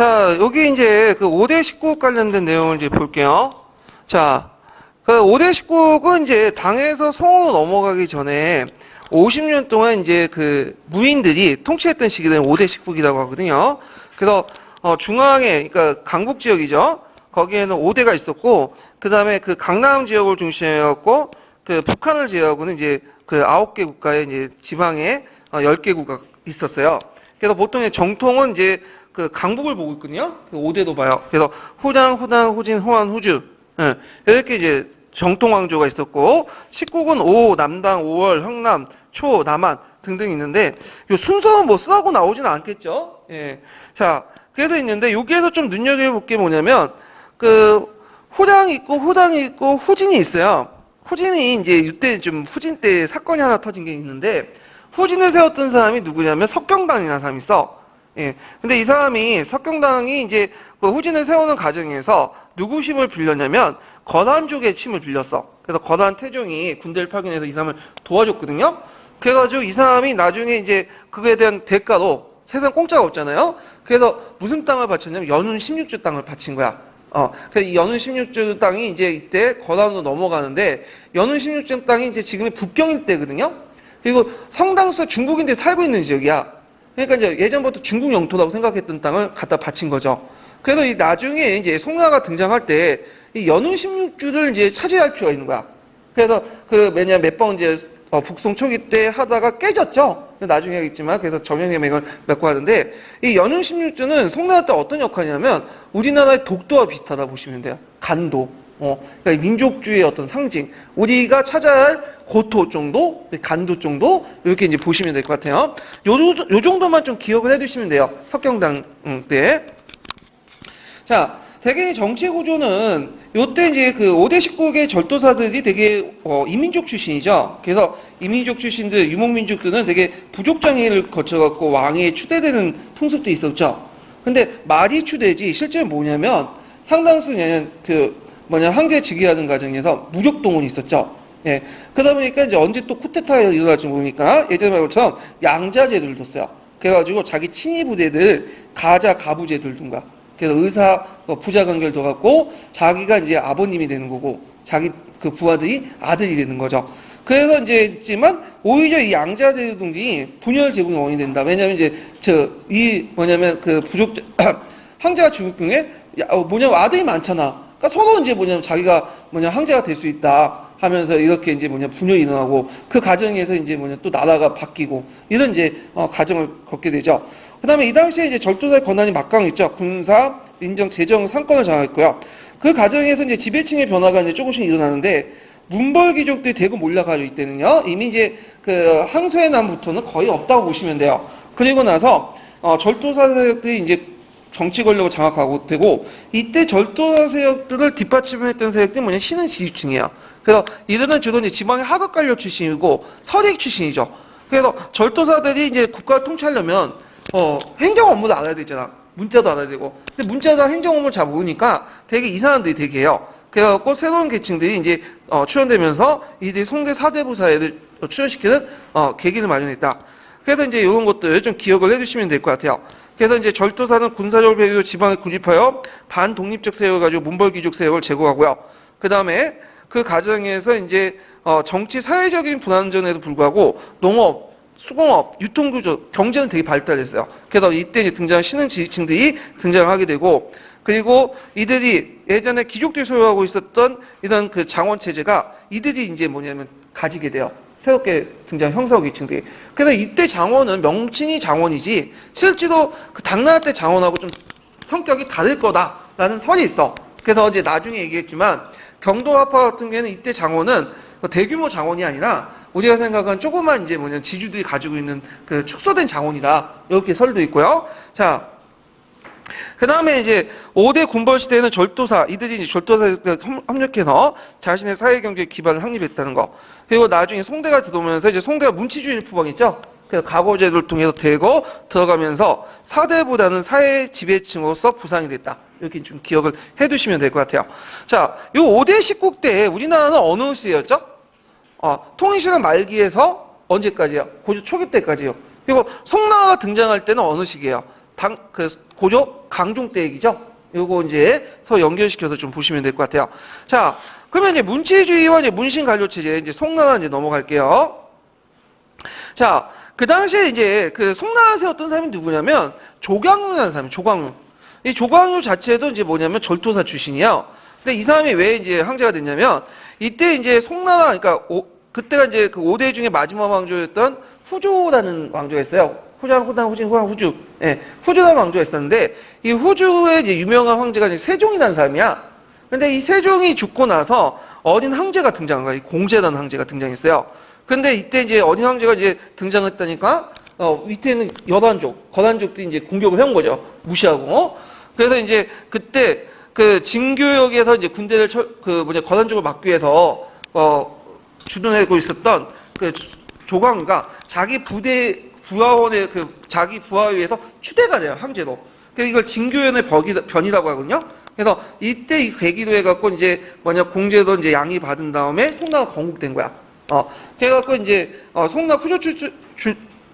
자, 여기 이제 그 5대 식국 관련된 내용을 이제 볼게요. 자, 그 5대 식국은 이제 당에서 성으로 넘어가기 전에 50년 동안 이제 그 무인들이 통치했던 시기를 5대 식국이라고 하거든요. 그래서 중앙에, 그러니까 강북 지역이죠. 거기에는 5대가 있었고, 그 다음에 그 강남 지역을 중심해갖고, 그 북한을 제외하고는 이제 그 9개 국가의 이제 지방에 10개 국가가 있었어요. 그래서 보통 정통은 이제 그 강북을 보고 있거든요. 5대도 봐요. 그래서 후당, 후진, 호안, 후주. 예, 이렇게 이제 정통 왕조가 있었고, 식국은 5, 남당, 5월, 흥남, 초, 남한 등등 있는데, 요 순서는 뭐 쓰라고 나오지는 않겠죠? 예. 자, 그래서 있는데, 여기에서 좀 눈여겨볼 게 뭐냐면, 그, 후당이 있고, 후당이 있고, 후진이 있어요. 후진이 이제 이때 좀 후진 때 사건이 하나 터진 게 있는데, 후진을 세웠던 사람이 누구냐면 석경당이라는 사람이 있어. 예. 근데 이 사람이 석경당이 이제 그 후진을 세우는 과정에서 누구 힘을 빌렸냐면 거란족의 힘을 빌렸어. 그래서 거란 태종이 군대를 파견해서 이 사람을 도와줬거든요. 그래가지고 이 사람이 나중에 이제 그거에 대한 대가로 세상 공짜가 없잖아요. 그래서 무슨 땅을 바쳤냐면 연운 16주 땅을 바친 거야. 그래서 이 연운 16주 땅이 이제 이때 거란으로 넘어가는데 연운 16주 땅이 이제 지금의 북경일 때거든요. 그리고 상당수 중국인들이 살고 있는 지역이야. 그러니까 이제 예전부터 중국 영토라고 생각했던 땅을 갖다 바친 거죠. 그래서 이 나중에 이제 송나가 등장할 때 이 연운 16주를 이제 차지할 필요가 있는 거야. 그래서 그 매년 몇 번 이제 북송 초기 때 하다가 깨졌죠. 나중에 하겠지만 그래서 점령해맹을 맺고 하는데 이 연운 16주는 송나라 때 어떤 역할이냐면 우리나라의 독도와 비슷하다 보시면 돼요. 간도. 그러니까 민족주의의 어떤 상징. 우리가 찾아야 할 고토 정도, 간도 정도, 이렇게 이제 보시면 될 것 같아요. 요 정도만 좀 기억을 해두시면 돼요. 석경당 때. 자, 세계의 정치 구조는 요때 이제 그 5대 식국의 절도사들이 되게 이민족 출신이죠. 그래서 이민족 출신들, 유목민족들은 되게 부족장애를 거쳐갖고 왕에 추대되는 풍습도 있었죠. 근데 말이 추대지 실제로 뭐냐면 상당수 황제 즉위하는 과정에서 무력동원이 있었죠. 예. 그러다 보니까 이제 언제 또 쿠데타가 일어날지 모르니까 예전에 말처럼 양자제도를 뒀어요. 그래가지고 자기 친위 부대들 가자 가부제도를 둔 거야. 그래서 의사 부자 관계를 둬갖고 자기가 이제 아버님이 되는 거고 자기 그 부하들이 아들이 되는 거죠. 그래서 이제 있지만 오히려 이 양자제도 둔기 분열 제공의 원인이 된다. 왜냐면 이제 그 부족 황제가 죽을 경우에 아들이 많잖아. 그러니까 서로 이제 자기가 황제가 될 수 있다 하면서 이렇게 이제 분열이 일어나고 그 과정에서 이제 또 나라가 바뀌고 이런 이제 과정을 겪게 되죠. 그 다음에 이 당시에 이제 절도자의 권한이 막강했죠. 군사, 민정, 재정, 상권을 장악했고요. 그 과정에서 이제 지배층의 변화가 이제 조금씩 일어나는데 문벌귀족들이 대거 몰려가지고 이때는요. 이미 이제 그 항소해남부터는 거의 없다고 보시면 돼요. 그리고 나서 절도사들이 이제 정치 권력을 장악하고 되고 이때 절도사 세력들을 뒷받침했던 세력들이 뭐냐 신흥 지휘층이에요. 그래서 이들은 주로 이제 지방의 하급 관료 출신이고 서리익 출신이죠. 그래서 절도사들이 이제 국가를 통치하려면 행정 업무도 알아야 되잖아. 문자도 알아야 되고. 근데 문자도 행정 업무를 잘 모르니까 되게 이상한 들이 되게 해요. 그래갖고 새로운 계층들이 이제 출현되면서 이들이 송대 사대부사를 출현시키는 계기를 마련했다. 그래서 이제 이런 것들 좀 기억을 해두시면 될 것 같아요. 그래서 이제 절도사는 군사적으로 배우고 지방에 군입하여 반독립적 세력을 가지고 문벌귀족 세력을 제거하고요. 그 다음에 그 과정에서 이제 정치 사회적인 불안전에도 불구하고 농업, 수공업, 유통구조, 경제는 되게 발달했어요. 그래서 이때 이제 등장한 신흥 지지층들이 등장하게 되고 그리고 이들이 예전에 귀족들이 소유하고 있었던 이런 그 장원 체제가 이들이 이제 가지게 돼요. 새롭게 등장한 형사계층들이. 그래서 이때 장원은 명칭이 장원이지 실제로 그 당나라 때 장원하고 좀 성격이 다를 거다라는 설이 있어. 그래서 이제 나중에 얘기했지만 경도화파 같은 경우에는 이때 장원은 대규모 장원이 아니라 우리가 생각한 조그만 이제 지주들이 가지고 있는 그 축소된 장원이다. 이렇게 설도 있고요. 자. 그 다음에 이제 5대 군벌 시대에는 절도사, 이들이 이제 절도사에 협력해서 자신의 사회경제 기반을 확립했다는 거. 그리고 나중에 송대가 들어오면서 이제 송대가 문치주의를 표방했죠. 그래서 가고제도를 통해서 대거 들어가면서 사대보다는 사회 지배층으로서 부상이 됐다. 이렇게 좀 기억을 해두시면 될 것 같아요. 자, 요 5대 식국 때 우리나라는 어느 시대였죠? 통일시간 말기에서 언제까지요? 고조 초기 때까지요. 그리고 송나라가 등장할 때는 어느 시기예요? 고조 강종대 얘기죠. 요거 이제 서로 연결시켜서 좀 보시면 될 것 같아요. 자, 그러면 이제 문치주의와 이제 문신관료체제 이제 송나라 이제 넘어갈게요. 자, 그 당시에 이제 그 송나라 세웠던 사람이 누구냐면 조광룡이라는 사람이 조광룡. 이 조광룡 자체도 이제 뭐냐면 절도사 출신이에요. 근데 이 사람이 왜 이제 황제가 됐냐면 이때 이제 송나라 그러니까 그때가 이제 그 5대 중에 마지막 왕조였던 후조라는 왕조가 있어요. 후장, 후단, 후진, 후왕, 후주. 예, 후주라는 왕조가 있었는데 이 후주의 이제 유명한 황제가 이제 세종이라는 사람이야. 근데 이 세종이 죽고 나서 어린 황제가 등장한 거야. 이 공제라는 황제가 등장했어요. 근데 이때 이제 어린 황제가 이제 등장했다니까 밑에는 여단족, 거단족들이 이제 공격을 해온 거죠. 무시하고. 그래서 이제 그때 그 진교역에서 이제 군대를 거단족을 막기 위해서 주둔하고 있었던 그 조광우가 자기 부하원의 자기 부하에 의해서 추대가 돼요. 황제로. 그래서 이걸 진교연의 변이라고 하거든요. 그래서 이때 이 계기로 해갖고 이제 공제도 이제 양이 받은 다음에 송나라가 건국된 거야. 그래갖고 이제 송나라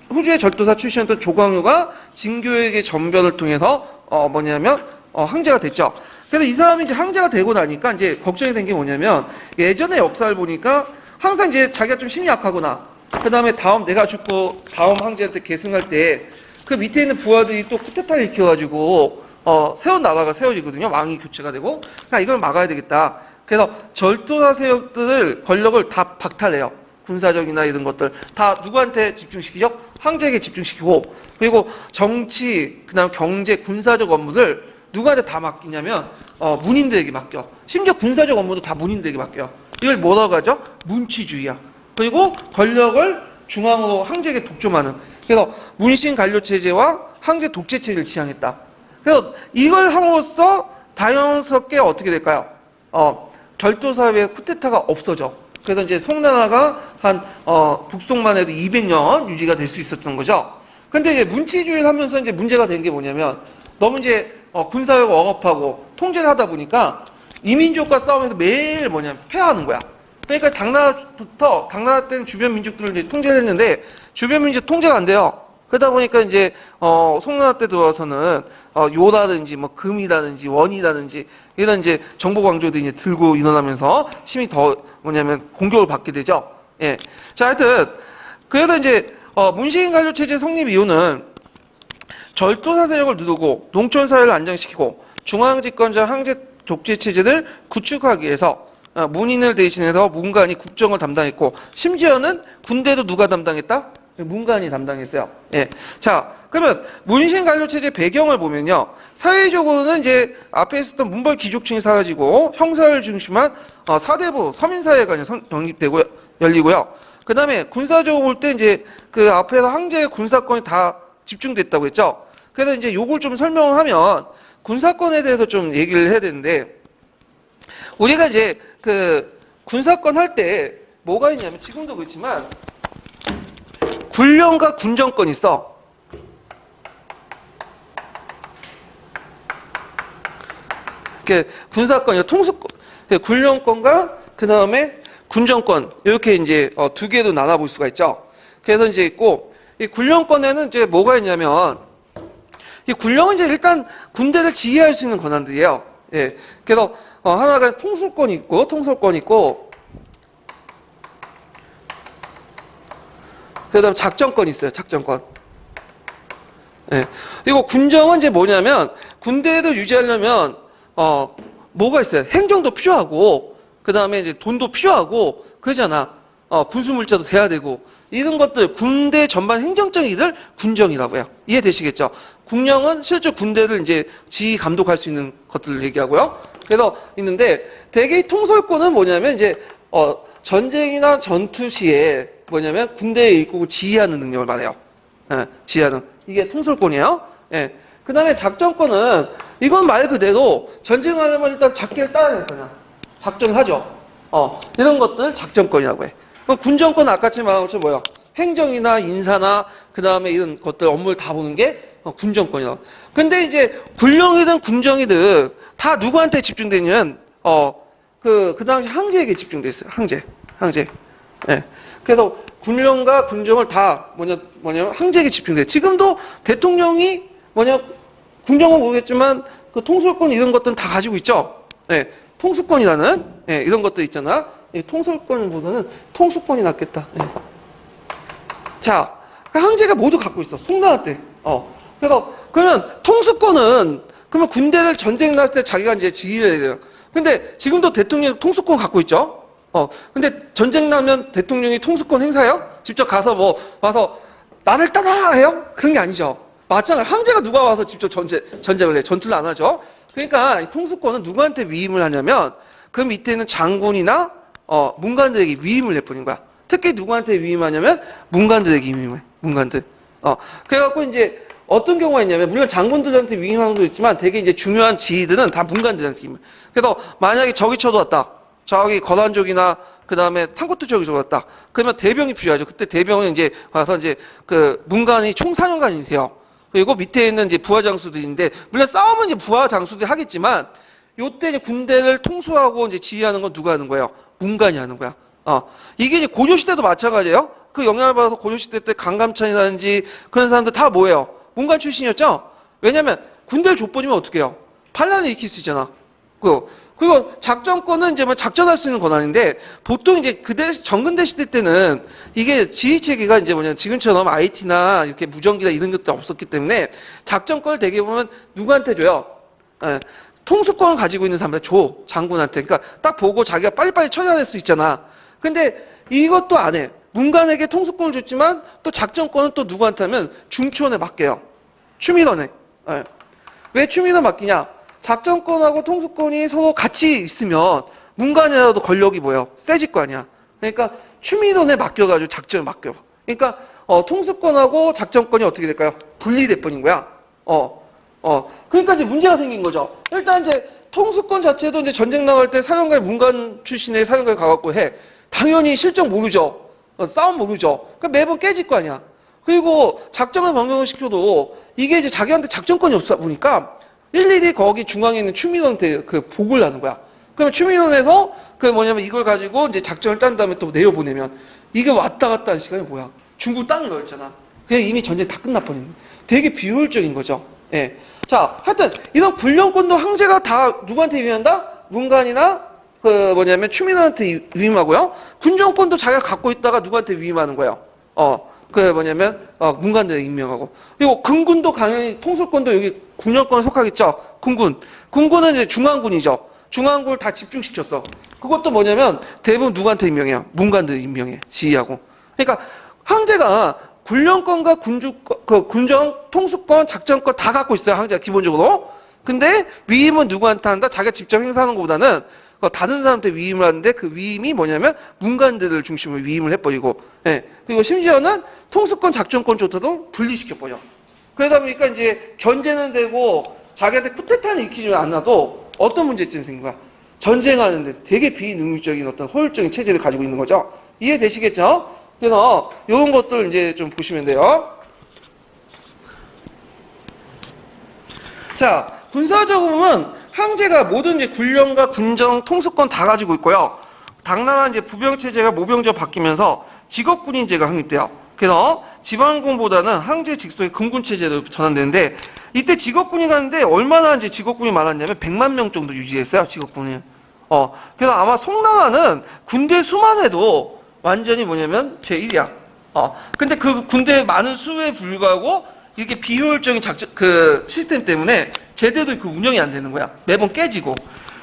후주의 절도사 출신이었던 조광우가 진교역의 전변을 통해서 황제가 됐죠. 그래서 이 사람이 이제 황제가 되고 나니까 이제 걱정이 된 게 뭐냐면 예전의 역사를 보니까 항상 이제 자기가 좀 심리 약하거나 그 다음에 내가 죽고 다음 황제한테 계승할 때 그 밑에 있는 부하들이 또 쿠데타를 일으켜가지고 새로운 나라가 세워지거든요. 왕이 교체가 되고. 그러니까 이걸 막아야 되겠다. 그래서 절도사 세력들을 권력을 다 박탈해요. 군사적이나 이런 것들 다 누구한테 집중시키죠? 황제에게 집중시키고 그리고 정치, 그다음 경제, 군사적 업무를 누구한테 다 맡기냐면 문인들에게 맡겨. 심지어 군사적 업무도 다 문인들에게 맡겨요. 이걸 뭐라고 하죠? 문치주의야. 그리고 권력을 중앙으로 황제에게 독점하는. 그래서 문신관료체제와 황제 독재체제를 지향했다. 그래서 이걸 함으로써 자연스럽게 어떻게 될까요? 절도사회의 쿠데타가 없어져. 그래서 이제 송나라가 한 북송만 해도 200년 유지가 될 수 있었던 거죠. 근데 이제 문치주의를 하면서 이제 문제가 된 게 뭐냐면 너무 이제 군사력을 억압하고 통제를 하다 보니까 이민족과 싸우면서 매일 패하는 거야. 그러니까 당나라 때는 주변 민족들을 이제 통제를 했는데 주변 민족 통제가 안 돼요. 그러다 보니까 이제 송나라 때 들어와서는 요라든지 뭐 금이라든지 원이라든지 이런 이제 정복 왕조들이 이제 들고 일어나면서 힘이 더 공격을 받게 되죠. 예. 자, 하여튼 그래서 이제 문신관료 체제 성립 이유는 절도사 세력을 누르고 농촌 사회를 안정시키고 중앙 집권자 황제 독재 체제를 구축하기 위해서 문인을 대신해서 문관이 국정을 담당했고 심지어는 군대도 누가 담당했다? 문관이 담당했어요. 예. 자, 그러면 문신관료체제 배경을 보면요. 사회적으로는 이제 앞에 있었던 문벌 귀족층이 사라지고 형사를 중심한 사대부 서민사회가 영립되고 열리고요. 그 다음에 군사적으로 볼 때 이제 그 앞에서 황제의 군사권이 다 집중됐다고 했죠. 그래서 이제 요걸 좀 설명을 하면 군사권에 대해서 좀 얘기를 해야 되는데 우리가 이제 그 군사권 할 때 뭐가 있냐면 지금도 그렇지만 군령과 군정권이 있어. 군사권, 통수권, 군령권과 그 다음에 군정권 이렇게 이제 두 개로 나눠볼 수가 있죠. 그래서 이제 있고 이 군령권에는 이제 뭐가 있냐면 이 군령은 이제 일단 군대를 지휘할 수 있는 권한들이에요. 예. 그래서 하나가 통솔권이 있고 그다음 작전권이 있어요. 작전권. 예. 그리고 군정은 이제 뭐냐면 군대를 유지하려면 뭐가 있어요? 행정도 필요하고 그다음에 이제 돈도 필요하고 그러잖아. 군수 물자도 돼야 되고 이런 것들 군대 전반 행정적인 일을 군정이라고 해요. 이해되시겠죠? 군령은 실제 군대를 이제 지휘 감독할 수 있는 것들을 얘기하고요. 그래서 있는데 대개 통솔권은 뭐냐면 이제 전쟁이나 전투 시에 뭐냐면 군대에 일국을 지휘하는 능력을 말해요. 예, 지휘하는. 이게 통솔권이에요. 예. 그 다음에 작전권은 이건 말 그대로 전쟁을 하려면 일단 작계를 따야 되잖아. 작전을 하죠. 이런 것들 작전권이라고 해. 그럼 군정권은 아까처럼 말한 것처럼 뭐야? 행정이나 인사나 그 다음에 이런 것들 업무를 다 보는 게 군정권이야. 근데 이제 군령이든 군정이든 다 누구한테 집중되냐면 그 당시 황제에게 집중돼 있어요. 황제. 예. 그래서 군령과 군정을 다 뭐냐면 황제에게 집중돼. 지금도 대통령이 군정은 모르겠지만 그 통솔권 이런 것들은 다 가지고 있죠. 예, 통수권이라는 예, 이런 것도 있잖아. 예, 통솔권보다는 통수권이 낫겠다. 예. 자, 황제가 모두 갖고 있어. 송나라 때. 그래서 그러면 통수권은 그러면 군대를 전쟁 날 때 자기가 이제 지휘를 해야 돼요. 근데 지금도 대통령이 통수권 갖고 있죠. 근데 전쟁 나면 대통령이 통수권 행사해요? 직접 가서 뭐 와서 나를 따라 해요? 그런 게 아니죠. 맞잖아요. 황제가 누가 와서 직접 전쟁을 해? 전투를 안 하죠. 그러니까 이 통수권은 누구한테 위임을 하냐면 그 밑에 있는 장군이나 문관들에게 위임을 해버린 거야. 특히 누구한테 위임하냐면 문관들에게 위임을 해. 문관들. 그래갖고 이제 어떤 경우가 있냐면 물론 장군들한테 위임하는 것도 있지만 되게 이제 중요한 지휘들은 다 문관들한테 위임을. 그래서 만약에 적이 쳐들어왔다. 저기 거란족이나 그 다음에 탕코트 쪽이 들어왔다. 그러면 대병이 필요하죠. 그때 대병은 이제 와서 이제 그 문관이 총사령관이 돼요. 그리고 밑에 있는 이제 부하 장수들인데 물론 싸움은 이제 부하 장수들이 하겠지만 요때 이제 군대를 통수하고 이제 지휘하는 건 누가 하는 거예요? 문관이 하는 거야. 이게 이제 고려시대도 마찬가지예요. 그 영향을 받아서 고려시대 때 강감찬이라든지 그런 사람들 다 뭐예요? 문관 출신이었죠? 왜냐면 군대를 족보이면 어떻게 해요? 반란을 일으킬 수 있잖아. 그리고 작전권은 이제 뭐 작전할 수 있는 권한인데 보통 이제 정근대 시대 때는 이게 지휘 체계가 이제 뭐냐면 지금처럼 IT나 이렇게 무전기나 이런 것도 없었기 때문에 작전권을 대개 보면 누구한테 줘요? 통수권을 가지고 있는 사람한테 줘. 장군한테. 그러니까 딱 보고 자기가 빨리빨리 처리할 수 있잖아. 근데 이것도 안 해. 문관에게 통수권을 줬지만 또 작전권은 또 누구한테 하면 중추원에 맡겨요. 추민원에. 왜 추민원 맡기냐? 작전권하고 통수권이 서로 같이 있으면 문관이라도 권력이 뭐예요? 세질 거 아니야. 그러니까 추민원에 맡겨가지고 작전을 맡겨. 그러니까 통수권하고 작전권이 어떻게 될까요? 분리돼 버린 거야. 그러니까 이제 문제가 생긴 거죠. 일단 이제 통수권 자체도 이제 전쟁 나갈 때 사령관이 문관 출신의 사령관이 가갖고 해. 당연히 실적 모르죠. 싸움 모르죠. 그러니까 매번 깨질 거 아니야. 그리고 작전을 변경을 시켜도 이게 이제 자기한테 작전권이 없다 보니까 일일이 거기 중앙에 있는 추민원한테 그 보고를 하는 거야. 그러면 추민원에서 그 뭐냐면 이걸 가지고 이제 작전을 짠 다음에 또 내려보내면 이게 왔다 갔다 하는 시간이 뭐야? 중국 땅이 넓잖아. 그냥 이미 전쟁 다 끝나버리는 거야. 되게 비효율적인 거죠. 예. 자, 하여튼 이런 군령권도 황제가 다 누구한테 위임한다? 문관이나 그 뭐냐면 추민원한테 위임하고요. 군정권도 자기가 갖고 있다가 누구한테 위임하는 거예요. 그 뭐냐면 문관들에 임명하고. 그리고 군군도 당연히 통솔권도 여기 군령권에 속하겠죠. 군군은 이제 중앙군이죠. 중앙군을 다 집중시켰어. 그것도 뭐냐면 대부분 누구한테 임명해요? 문관들 임명해. 지휘하고. 그러니까 황제가 군령권과 군정, 통수권, 작전권 다 갖고 있어요. 황제가 기본적으로. 근데 위임은 누구한테 한다? 자기가 직접 행사하는 것보다는 다른 사람한테 위임을 하는데 그 위임이 뭐냐면 문관들을 중심으로 위임을 해버리고, 예. 그리고 심지어는 통수권, 작전권조차도 분리시켜버려. 그러다 보니까 이제 견제는 되고 자기한테 쿠데타는 일으키지 않아도 어떤 문제점이 생긴 거야? 전쟁하는데 되게 비능률적인 어떤 효율적인 체제를 가지고 있는 거죠. 이해되시겠죠? 그래서 이런 것들 이제 좀 보시면 돼요. 자, 군사적으로 보면 황제가 모든 이제 군령과 군정, 통수권 다 가지고 있고요. 당나라 이제 부병 체제가 모병제로 바뀌면서 직업군인제가 확립돼요. 그래서 지방군보다는 황제 직속의 금군 체제로 전환되는데 이때 직업군이 가는데 얼마나 이제 직업군이 많았냐면 100만 명 정도 유지했어요. 직업군이. 그래서 아마 송나라는 군대 수만 해도 완전히 뭐냐면 제1이야. 근데 그 군대 많은 수에 불구하고 이렇게 비효율적인 그 시스템 때문에 제대로 그 운영이 안 되는 거야. 매번 깨지고.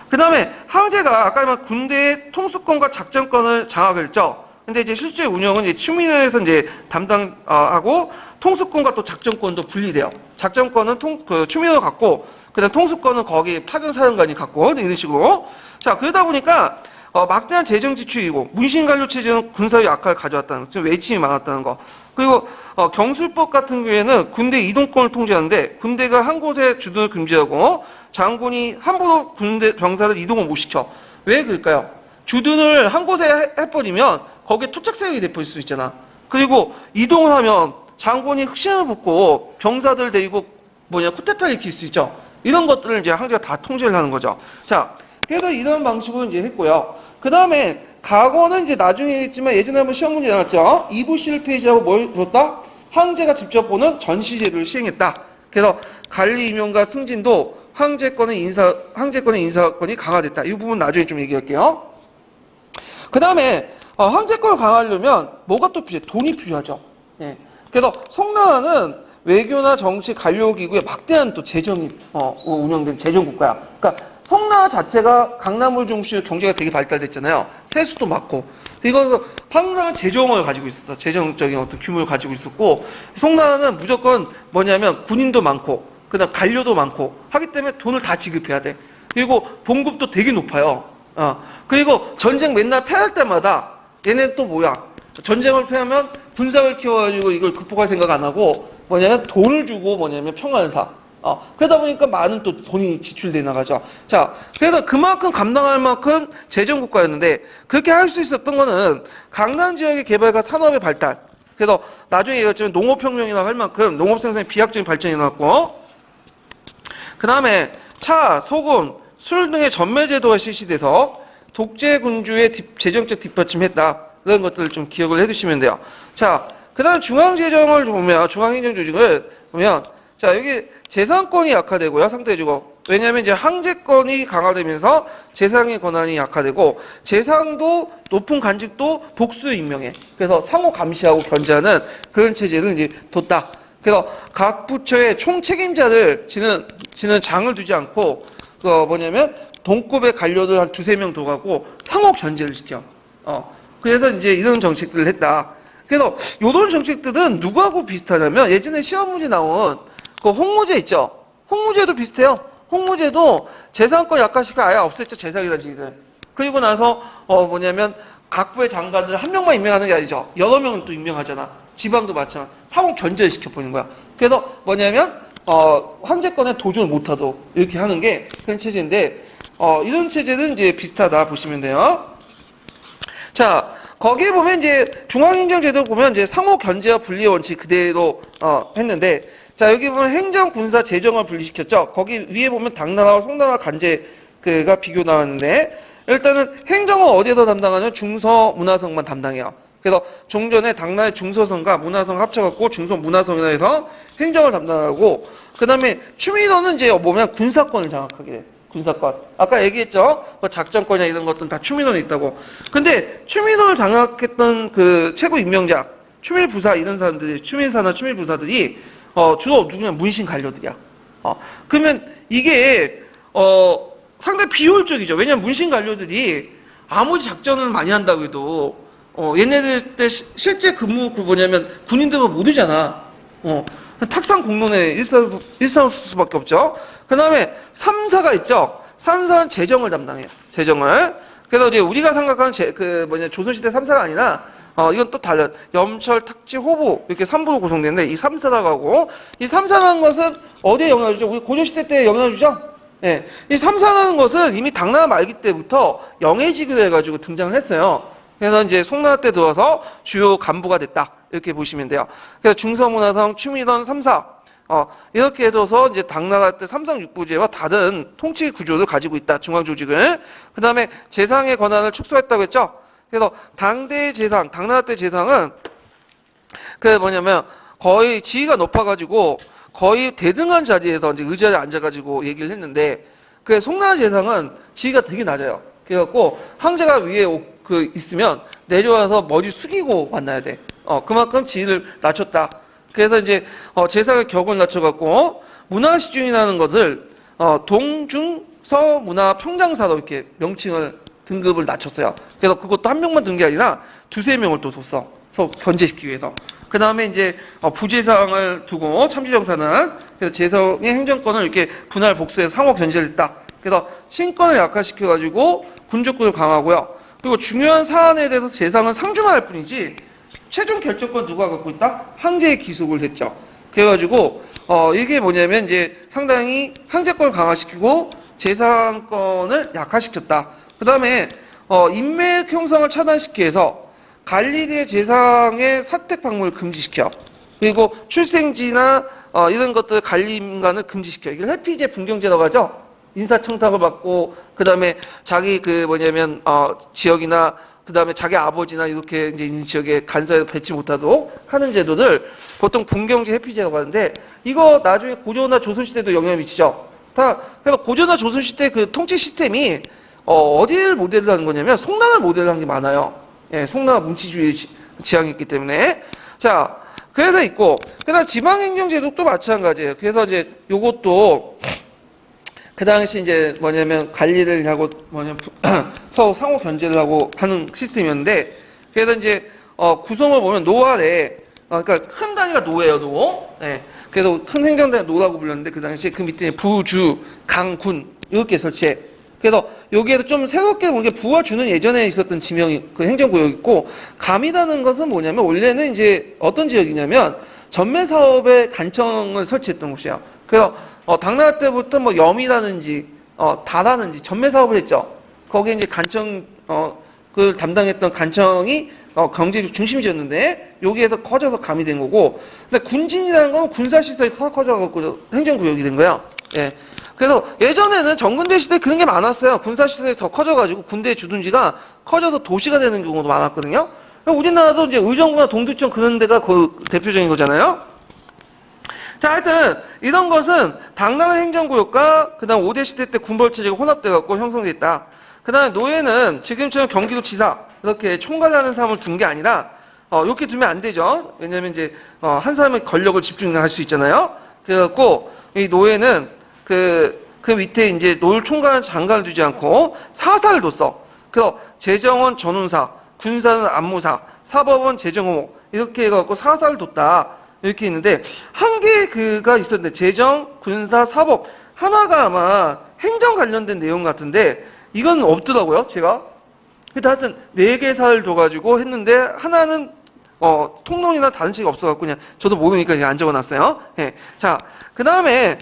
그 다음에 황제가 아까 말한 군대의 통수권과 작전권을 장악을 했죠. 근데 이제 실제 운영은 이제 추민원에서 이제 담당하고 통수권과 또 작전권도 분리돼요. 작전권은 추민원을 갖고 그다음 통수권은 거기 파견 사령관이 갖고 이런 식으로. 자, 그러다 보니까 막대한 재정 지출이고 문신관료 체제는 군사의 약화를 가져왔다는 거, 외침이 많았다는 거. 그리고 경술법 같은 경우에는 군대 이동권을 통제하는데 군대가 한 곳에 주둔을 금지하고 장군이 함부로 군대 병사를 이동을 못 시켜. 왜 그럴까요? 주둔을 한 곳에 해버리면 거기에 토착 세력이 돼버릴 수 있잖아. 그리고 이동을 하면 장군이 흑심을 붙고 병사들 데리고 쿠데타를 일으킬 수 있죠. 이런 것들을 이제 황제가 다 통제를 하는 거죠. 자, 그래서 이런 방식으로 이제 했고요. 그 다음에 과거는 이제 나중에 했지만 예전에 한번 시험 문제 나왔죠. 이부 실페이지하고 뭘 줬다? 황제가 직접 보는 전시제도를 시행했다. 그래서 관리 임용과 승진도 황제권의 인사권이 강화됐다. 이 부분 나중에 좀 얘기할게요. 그 다음에 황제권을 강화하려면 뭐가 또 필요해? 돈이 필요하죠. 예. 그래서 송나라는 외교나 정치, 관료기구에 막대한 또 재정이 운영된 재정국가야. 그러니까 송나라 자체가 강남을 중심으로 경제가 되게 발달됐잖아요. 세수도 많고. 이거는 황당한 재정을 가지고 있었어. 재정적인 어떤 규모를 가지고 있었고, 송나라는 무조건 뭐냐면 군인도 많고, 그다음 관료도 많고 하기 때문에 돈을 다 지급해야 돼. 그리고 봉급도 되게 높아요. 그리고 전쟁 맨날 패할 때마다 얘네 또 뭐야? 전쟁을 패하면 군사를 키워가지고 이걸 극복할 생각 안 하고 뭐냐면 돈을 주고 뭐냐면 평화를 사. 그러다 보니까 많은 또 돈이 지출돼 나가죠. 자, 그래서 그만큼 감당할 만큼 재정국가였는데 그렇게 할 수 있었던 거는 강남 지역의 개발과 산업의 발달. 그래서 나중에 얘기했지만 농업혁명이라고 할 만큼 농업 생산의 비약적인 발전이 일어났고, 그 다음에 차, 소금, 술 등의 전매제도가 실시돼서 독재군주의 재정적 뒷받침했다. 이런 것들을 좀 기억을 해두시면 돼요. 자, 그 다음 중앙재정을 보면, 중앙행정조직을 보면, 자, 여기 재산권이 약화되고요, 상대적으로. 왜냐하면 이제 황제권이 강화되면서 재상의 권한이 약화되고, 재상도 높은 관직도 복수 임명해. 그래서 상호 감시하고 견제하는 그런 체제를 이제 뒀다. 그래서 각 부처의 총책임자를 지는 장을 두지 않고, 뭐냐면, 동급의 관료들 한 두세 명 둬가고 상호 견제를 시켜. 그래서 이제 이런 정책들을 했다. 그래서 이런 정책들은 누구하고 비슷하냐면 예전에 시험 문제 나온 그 홍무제 있죠. 홍무제도 비슷해요. 홍무제도 재산권 약화시키고 아예 없앴죠. 재상이라는 얘기를. 그리고 나서 뭐냐면 각부의 장관들 한 명만 임명하는 게 아니죠. 여러 명은 또 임명하잖아. 지방도 마찬가지. 상호 견제를 시켜버리는 거야. 그래서 뭐냐면 황제권에 도전을 못하도록 이렇게 하는 게 그런 체제인데 이런 체제는 이제 비슷하다 보시면 돼요. 자, 거기에 보면 이제 중앙행정제도 보면 이제 상호 견제와 분리의 원칙 그대로 했는데, 자, 여기 보면 행정, 군사, 재정을 분리시켰죠. 거기 위에 보면 당나라와 송나라 관제가 비교 나왔는데, 일단은 행정은 어디에서 담당하냐면 중서문화성만 담당해요. 그래서 종전에 당나라의 중서성과 문화성 합쳐갖고 중서문화성이라 해서 행정을 담당하고, 그 다음에 추민호는 이제 뭐냐면 군사권을 장악하게 돼. 군사권. 아까 얘기했죠? 작전권이나 이런 것들은 다 추민호에 있다고. 근데 추민호를 장악했던 그 최고 임명자, 추밀부사 이런 사람들이, 추밀사나 추밀부사들이 주로 누구냐? 문신 관료들이야. 그러면 이게 상당히 비효율적이죠. 왜냐면 문신 관료들이 아무리 작전을 많이 한다고 해도 얘네들 때 실제 근무 그 뭐냐면 군인들은 모르잖아. 탁상 공론에 일삼을 수밖에 없죠. 그 다음에 3사가 있죠. 3사는 재정을 담당해요. 재정을. 그래서 이제 우리가 생각하는 조선시대 3사가 아니라, 이건 또 달라. 염철, 탁지, 호부, 이렇게 3부로 구성되는데, 이 3사라고 하고, 이 3사라는 것은 어디에 영향을 주죠? 우리 고려시대 때 영향을 주죠? 예. 이 3사라는 것은 이미 당나라 말기 때부터 영해직으로 해가지고 등장을 했어요. 그래서 이제 송나라 때 들어서 주요 간부가 됐다. 이렇게 보시면 돼요. 그래서 중서문화성, 추미던 3사, 이렇게 해둬서 이제 당나라 때 삼성육부제와 다른 통치 구조를 가지고 있다. 중앙조직을. 그 다음에 재상의 권한을 축소했다고 했죠. 그래서 당대 재상, 당나라 때 재상은 거의 지위가 높아가지고 거의 대등한 자리에서 이제 의자에 앉아가지고 얘기를 했는데, 그 송나라 재상은 지위가 되게 낮아요. 그래갖고 황제가 위에 있으면 내려와서 머리 숙이고 만나야 돼. 그만큼 지위를 낮췄다. 그래서 이제 재상의 격을 낮춰갖고 문화시중이라는 것을 동중서 문화 평장사로 이렇게 명칭을 등급을 낮췄어요. 그래서 그것도 한 명만 둔 게 아니라 두세 명을 또 뒀어. 서로 견제시키기 위해서. 그 다음에 이제 부재상을 두고 참지정사는 그래서 재성의 행정권을 이렇게 분할 복수해서 상호 견제를 했다. 그래서 신권을 약화시켜가지고 군주권을 강화하고요. 그리고 중요한 사안에 대해서 재상은 상주만 할 뿐이지 최종 결정권 누가 갖고 있다? 황제의 기속을 했죠. 그래가지고 이게 뭐냐면 이제 상당히 황제권을 강화시키고 재상권을 약화시켰다. 그 다음에 인맥 형성을 차단시켜서 관리대 재상의 사택 방문을 금지시켜. 그리고 출생지나 이런 것들 관리인간을 금지시켜. 이걸 회피제 분경제라고 하죠. 인사청탁을 받고 그 다음에 자기 지역이나 그 다음에 자기 아버지나 이렇게 이제 있는 지역에 간사에서 배치 못하도록 하는 제도들 보통 분경제 회피제라고 하는데 이거 나중에 고조나 조선시대도 영향을 미치죠. 그래서 고조나 조선시대 그 통치 시스템이 어디를 모델로 하는 거냐면 송나라를 모델로 한 게 많아요. 예, 송나라 문치주의 지향이 있기 때문에. 자, 그래서 있고, 그 다음 지방행정제도도 마찬가지예요. 그래서 이제 요것도 그 당시 이제 뭐냐면 관리를 하고 뭐냐면 서로 상호 견제를 하고 하는 시스템이었는데, 그래서 이제 구성을 보면 노아래, 그러니까 큰 단위가 노예요, 노. 예. 그래서 큰 행정단위 노라고 불렀는데 그 당시에 그 밑에 부, 주, 강, 군 이렇게 설치해. 그래서 여기에서 좀 새롭게 본 게 부와 주는 예전에 있었던 지명이 그 행정구역이 있고, 감이라는 것은 뭐냐면 원래는 이제 어떤 지역이냐면 전매 사업에 간청을 설치했던 곳이에요. 그래서 당나라 때부터 뭐 염이라든지 다라든지 전매 사업을 했죠. 거기에 이제 간청 그 담당했던 간청이 경제 중심지였는데 여기에서 커져서 감이 된 거고, 근데 군진이라는 건 군사시설에서 커져갖고 행정구역이 된 거야. 예. 그래서 예전에는 정근대 시대 그런 게 많았어요. 군사시설이 더 커져가지고 군대 주둔지가 커져서 도시가 되는 경우도 많았거든요. 우리나라도 이제 의정부나 동두천 그런 데가 그 대표적인 거잖아요. 자, 하여튼 이런 것은 당나라 행정구역과 그 다음 5대 시대 때 군벌체제가 혼합돼갖고 형성됐다. 그 다음에 노예는 지금처럼 경기도지사 이렇게 총괄하는 사람을 둔 게 아니라 이렇게 두면 안 되죠. 왜냐면 이제 한 사람의 권력을 집중할 수 있잖아요. 그래갖고 이 노예는 그 밑에 이제 노를 총괄하는 장관을 두지 않고 사사를 뒀어. 그래서 재정원 전운사, 군사는 안무사, 사법원 재정호목 이렇게 해갖고 사사를 뒀다. 이렇게 있는데 한 개 그가 있었는데 재정, 군사, 사법 하나가 아마 행정 관련된 내용 같은데 이건 없더라고요. 제가. 근데 하여튼 4개 사를 둬가지고 했는데 하나는 통론이나 다른 책이 없어갖고 그냥 저도 모르니까 그냥 안 적어놨어요. 예. 자, 그 다음에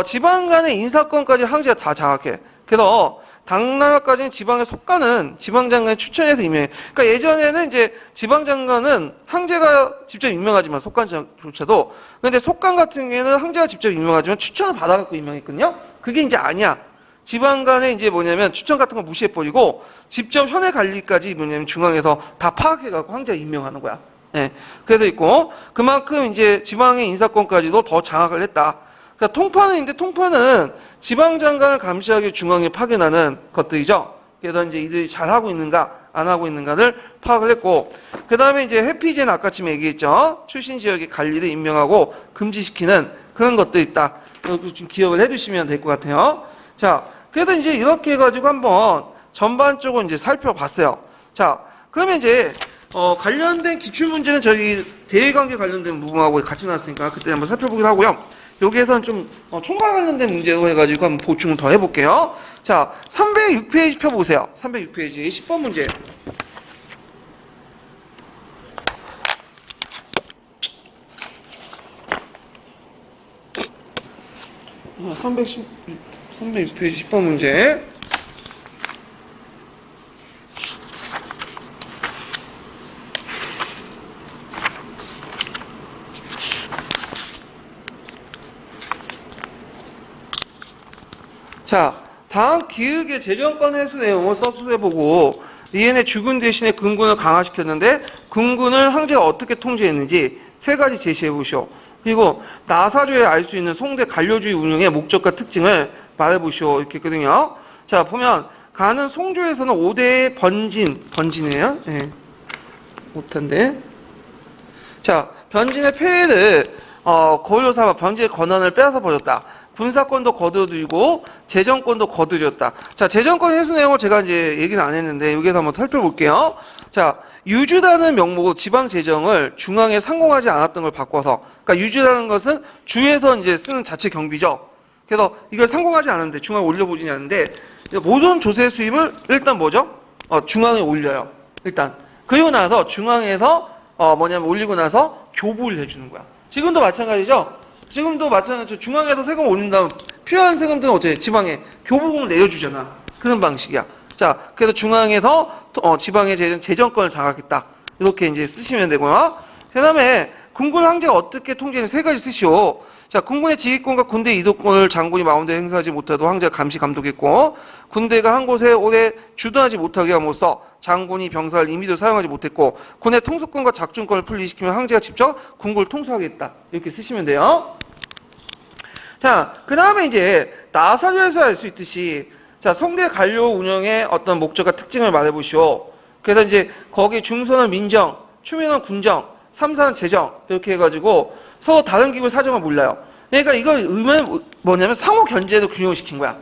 지방 간의 인사권까지 황제가 다 장악해. 그래서 당나라까지는 지방의 속가는 지방장관이 추천해서 임명해. 그러니까 예전에는 이제 지방장관은 황제가 직접 임명하지만 속관조차도, 근데 속관 같은 경우에는 황제가 직접 임명하지만 추천을 받아갖고 임명했거든요. 그게 이제 아니야. 지방 간에 이제 뭐냐면 추천 같은 거 무시해버리고 직접 현해 관리까지 뭐냐면 중앙에서 다 파악해갖고 황제가 임명하는 거야. 예. 그래서 있고 그만큼 이제 지방의 인사권까지도 더 장악을 했다. 그러니까 통파는 있는데 통파는 지방장관을 감시하기 중앙에 파견하는 것들이죠. 그래서 이제 이들이 잘하고 있는가 안 하고 있는가를 파악을 했고, 그 다음에 이제 회피제는 아까쯤 얘기했죠. 출신 지역의 관리를 임명하고 금지시키는 그런 것도 있다. 좀 기억을 해두시면 될 것 같아요. 자, 그래서 이제 이렇게 해가지고 한번 전반적으로 이제 살펴봤어요. 자, 그러면 이제 관련된 기출문제는 저희 대외관계 관련된 부분하고 같이 나왔으니까 그때 한번 살펴보기로 하고요. 여기에서는 좀 총괄 관련된 문제로 해가지고 한번 보충을 더 해볼게요. 자, 306페이지 펴보세요. 306페이지 10번 문제. 306페이지 10번 문제. 자, 다음 기획의 재정권 회수 내용을 서술해보고 이엔의 주군 대신에 군군을 강화시켰는데 군군을 황제가 어떻게 통제했는지 3가지 제시해보시오. 그리고 나사조에 알 수 있는 송대 관료주의 운영의 목적과 특징을 말해보시오. 이렇게 했거든요. 자, 보면 가는 송조에서는 5대의 번진이에요. 예. 못한데. 자, 변진의 폐해를 고의로 삼아 변제의 권한을 빼앗아 버렸다. 군사권도 거두들이고 재정권도 거두렸다. 자, 재정권 회수 내용을 제가 이제 얘기는 안 했는데 여기서 한번 살펴볼게요. 자, 유주라는 명목으로 지방 재정을 중앙에 상공하지 않았던 걸 바꿔서, 그러니까 유주라는 것은 주에서 이제 쓰는 자체 경비죠. 그래서 이걸 상공하지 않았는데 중앙에 올려보지는 않는데 모든 조세 수입을 일단 뭐죠? 중앙에 올려요. 일단. 그리고 나서 중앙에서 올리고 나서 교부를 해주는 거야. 지금도 마찬가지죠? 지금도 마찬가지로 중앙에서 세금 올린 다음 필요한 세금들은 어떻게 지방에 교부금을 내려주잖아. 그런 방식이야. 자, 그래서 중앙에서 지방의 재정권을 장악했다. 이렇게 이제 쓰시면 되고요. 그 다음에 군군 황제가 어떻게 통제는 세 가지 쓰시오. 자, 군군의 지휘권과 군대 이동권을 장군이 마음대로 행사하지 못해도 황제가 감시 감독했고, 군대가 한 곳에 오래 주둔하지 못하게 함으로써 장군이 병사를 임의로 사용하지 못했고, 군의 통수권과 작중권을 분리시키면 황제가 직접 군국을 통수하겠다. 이렇게 쓰시면 돼요. 자, 그 다음에 이제 나사료에서 알 수 있듯이, 자, 성대 관료 운영의 어떤 목적과 특징을 말해보시오. 그래서 이제 거기 중선은 민정, 추민은 군정, 삼사는 재정 이렇게 해가지고 서로 다른 기구 사정을 몰라요. 그러니까 이걸 의미는 뭐냐면 상호 견제를 균형시킨 거야.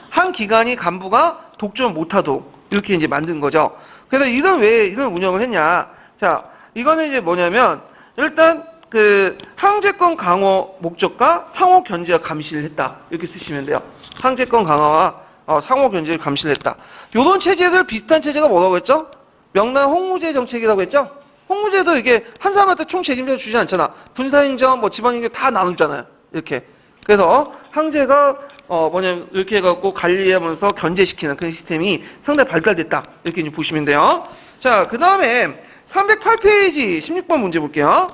한 기관이 간부가 독점을 못하도록 이렇게 이제 만든 거죠. 그래서 왜 이런 운영을 했냐? 자, 이거는 이제 뭐냐면 일단 그 황제권 강화 목적과 상호 견제와 감시를 했다. 이렇게 쓰시면 돼요. 황제권 강화와 상호 견제를 감시를 했다. 요런 체제들 비슷한 체제가 뭐라고 했죠? 명난 홍무제 정책이라고 했죠? 홍무제도 이게 한 사람한테 총 책임져 주지 않잖아. 분사행정, 뭐 지방행정 다 나누잖아요. 이렇게. 그래서 황제가 뭐냐면 이렇게 해갖고 관리하면서 견제시키는 그런 시스템이 상당히 발달됐다. 이렇게 이제 보시면 돼요. 자, 그 다음에 308페이지 16번 문제 볼게요.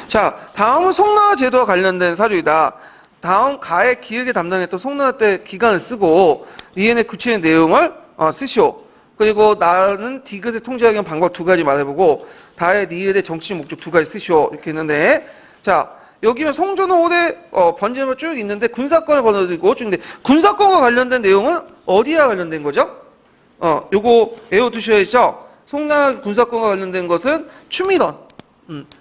자, 다음은 송나라 제도와 관련된 사료이다. 다음 가의 기획에 담당했던 송나라 때 기간을 쓰고 이해의 구체적인 내용을 쓰시오. 그리고 나는 디귿의 통제하기 위한 방법 두 가지 말해보고 다의 니을의 정치적 목적 두 가지 쓰시오. 이렇게 했는데, 자, 여기는 송전은 올해 번제가 쭉 있는데 군사권을 번호드리고 쭉 있는데 군사권과 관련된 내용은 어디와 관련된 거죠? 요거 외워두셔야죠. 송나라 군사권과 관련된 것은 추민원.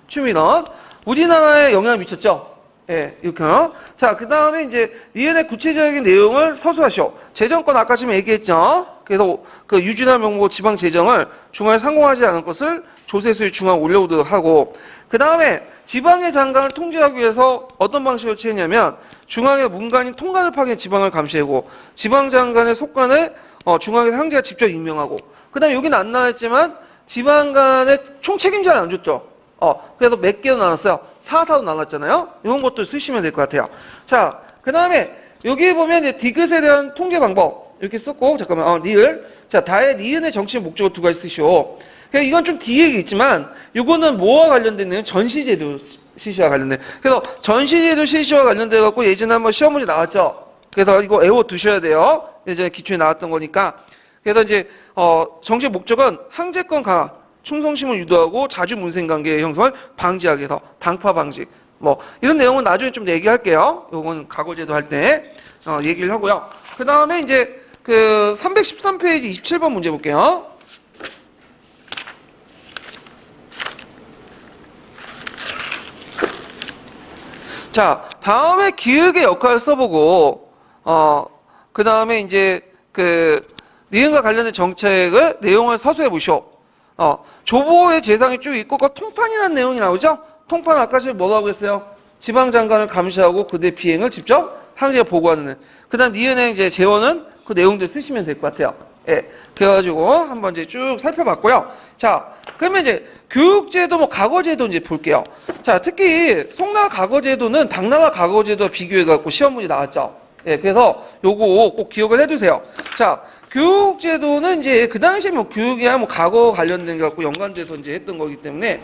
추민원. 우리나라에 영향을 미쳤죠? 예, 이렇게요. 자, 그 다음에 이제 니은의 구체적인 내용을 서술하시오. 재정권 아까 지금 얘기했죠? 그래서 그 유진화 명목 지방 재정을 중앙에 상공하지 않은 것을 조세수의 중앙 올려오도록 하고, 그 다음에 지방의 장관을 통제하기 위해서 어떤 방식을 취했냐면 중앙의 문관인 통관을 파견해 지방을 감시하고 지방 장관의 속관을 중앙에서 황제가 직접 임명하고, 그 다음에 여기는 안 나왔지만 지방 간의 총책임자를 안 줬죠. 그래서 몇 개로 나눴어요? 4사로 나눴잖아요? 이런 것도 쓰시면 될 것 같아요. 자, 그 다음에 여기 보면 이제 디귿에 대한 통계 방법 이렇게 썼고, 잠깐만, 니을. 자, 다의 니은의 정치적 목적을 두 가지 쓰시오. 그러니까 이건 좀 뒤에 있지만, 이거는 뭐와 관련된 내용? 전시제도 실시와 관련된. 그래서 전시제도 실시와 관련돼갖고 예전에 한번 시험 문제 나왔죠? 그래서 이거 외워 두셔야 돼요. 예전에 기초에 나왔던 거니까. 그래서 이제, 정치적 목적은 황제권 강화. 충성심을 유도하고 자주 문생관계의 형성을 방지하기 위해서 당파 방지 뭐 이런 내용은 나중에 좀 얘기할게요. 요건 과거제도 할 때 얘기를 하고요. 그 다음에 이제 그 313페이지 27번 문제 볼게요. 자, 다음에 기획의 역할을 써보고 그 다음에 이제 그 니은과 관련된 정책을 내용을 서술해 보시오. 조보의 재상이 쭉 있고, 그 통판이라는 내용이 나오죠? 통판 아까 전에 뭐라고 했어요? 지방장관을 감시하고 그대 비행을 직접 황제가 보고하는. 그 다음 니은의 이제 재원은 그 내용들 쓰시면 될 것 같아요. 예. 그래가지고 한번 이제 쭉 살펴봤고요. 자, 그러면 이제 교육제도, 뭐 과거제도 이제 볼게요. 자, 특히 송나라 과거제도는 당나라 과거제도와 비교해갖고 시험 문제 나왔죠? 예. 그래서 요거 꼭 기억을 해두세요. 자, 교육제도는 이제 그 당시에 뭐 교육이야 뭐 과거 관련된 것 갖고 연관돼서 이제 했던 거기 때문에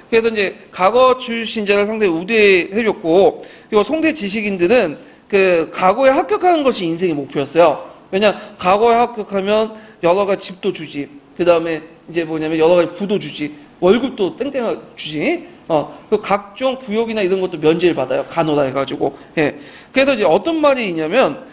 그래서 이제 과거 출신자를 상당히 우대해줬고, 그리고 송대 지식인들은 그 과거에 합격하는 것이 인생의 목표였어요. 왜냐, 과거에 합격하면 여러 가지 집도 주지, 그 다음에 이제 뭐냐면 여러 가지 부도 주지, 월급도 땡땡하게 주지, 그 각종 부역이나 이런 것도 면제를 받아요. 간호라 해가지고. 예. 그래서 이제 어떤 말이 있냐면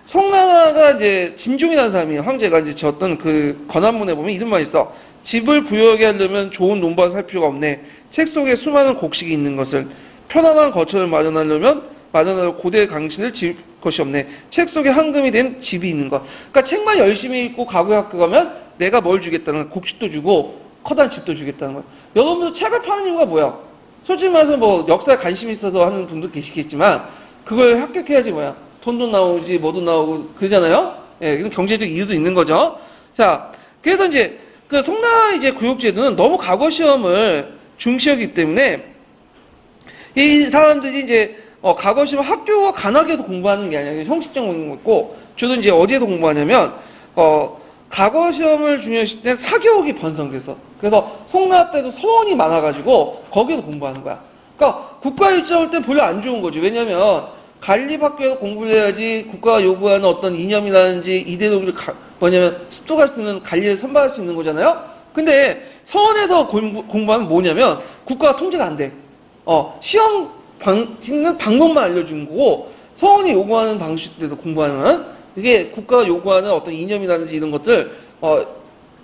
송나라가 이제 진종이라는 사람이 황제가 이제 졌던 그 건한문에 보면 이런 말이 있어. 집을 부여하게 하려면 좋은 논밭을 살 필요가 없네. 책 속에 수많은 곡식이 있는 것을 편안한 거처를 마련할 고대 강신을 지을 것이 없네. 책 속에 황금이 된 집이 있는 것. 그러니까 책만 열심히 읽고 과거에 합격하면 내가 뭘 주겠다는 거야. 곡식도 주고 커다란 집도 주겠다는 거야. 여러분도 책을 파는 이유가 뭐야? 솔직히 말해서 뭐 역사에 관심이 있어서 하는 분도 계시겠지만 그걸 합격해야지 뭐야. 돈도 나오지, 뭐도 나오고, 그러잖아요? 예, 이건 경제적 이유도 있는 거죠. 자, 그래서 이제, 그 송나라 이제 교육제도는 너무 과거 시험을 중시하기 때문에, 이 사람들이 이제, 과거 시험 학교와 관학에도 공부하는 게 아니라 형식적 공부 있고, 저도 이제 어디에도 공부하냐면, 과거 시험을 중요시 때 사교육이 번성돼서. 그래서 송나라 때도 서원이 많아가지고, 거기에도 공부하는 거야. 그러니까 국가 입장할 땐 별로 안 좋은 거지. 왜냐면, 관리학교에서 공부를 해야지 국가가 요구하는 어떤 이념이라든지 이데올로기를 뭐냐면 습득할 수 있는 관리를 선발할 수 있는 거잖아요. 근데 서원에서 공부하면 뭐냐면 국가가 통제가 안 돼. 시험 찍는 방법만 알려주는 거고 서원이 요구하는 방식대로 공부하는 이게 국가가 요구하는 어떤 이념이라든지 이런 것들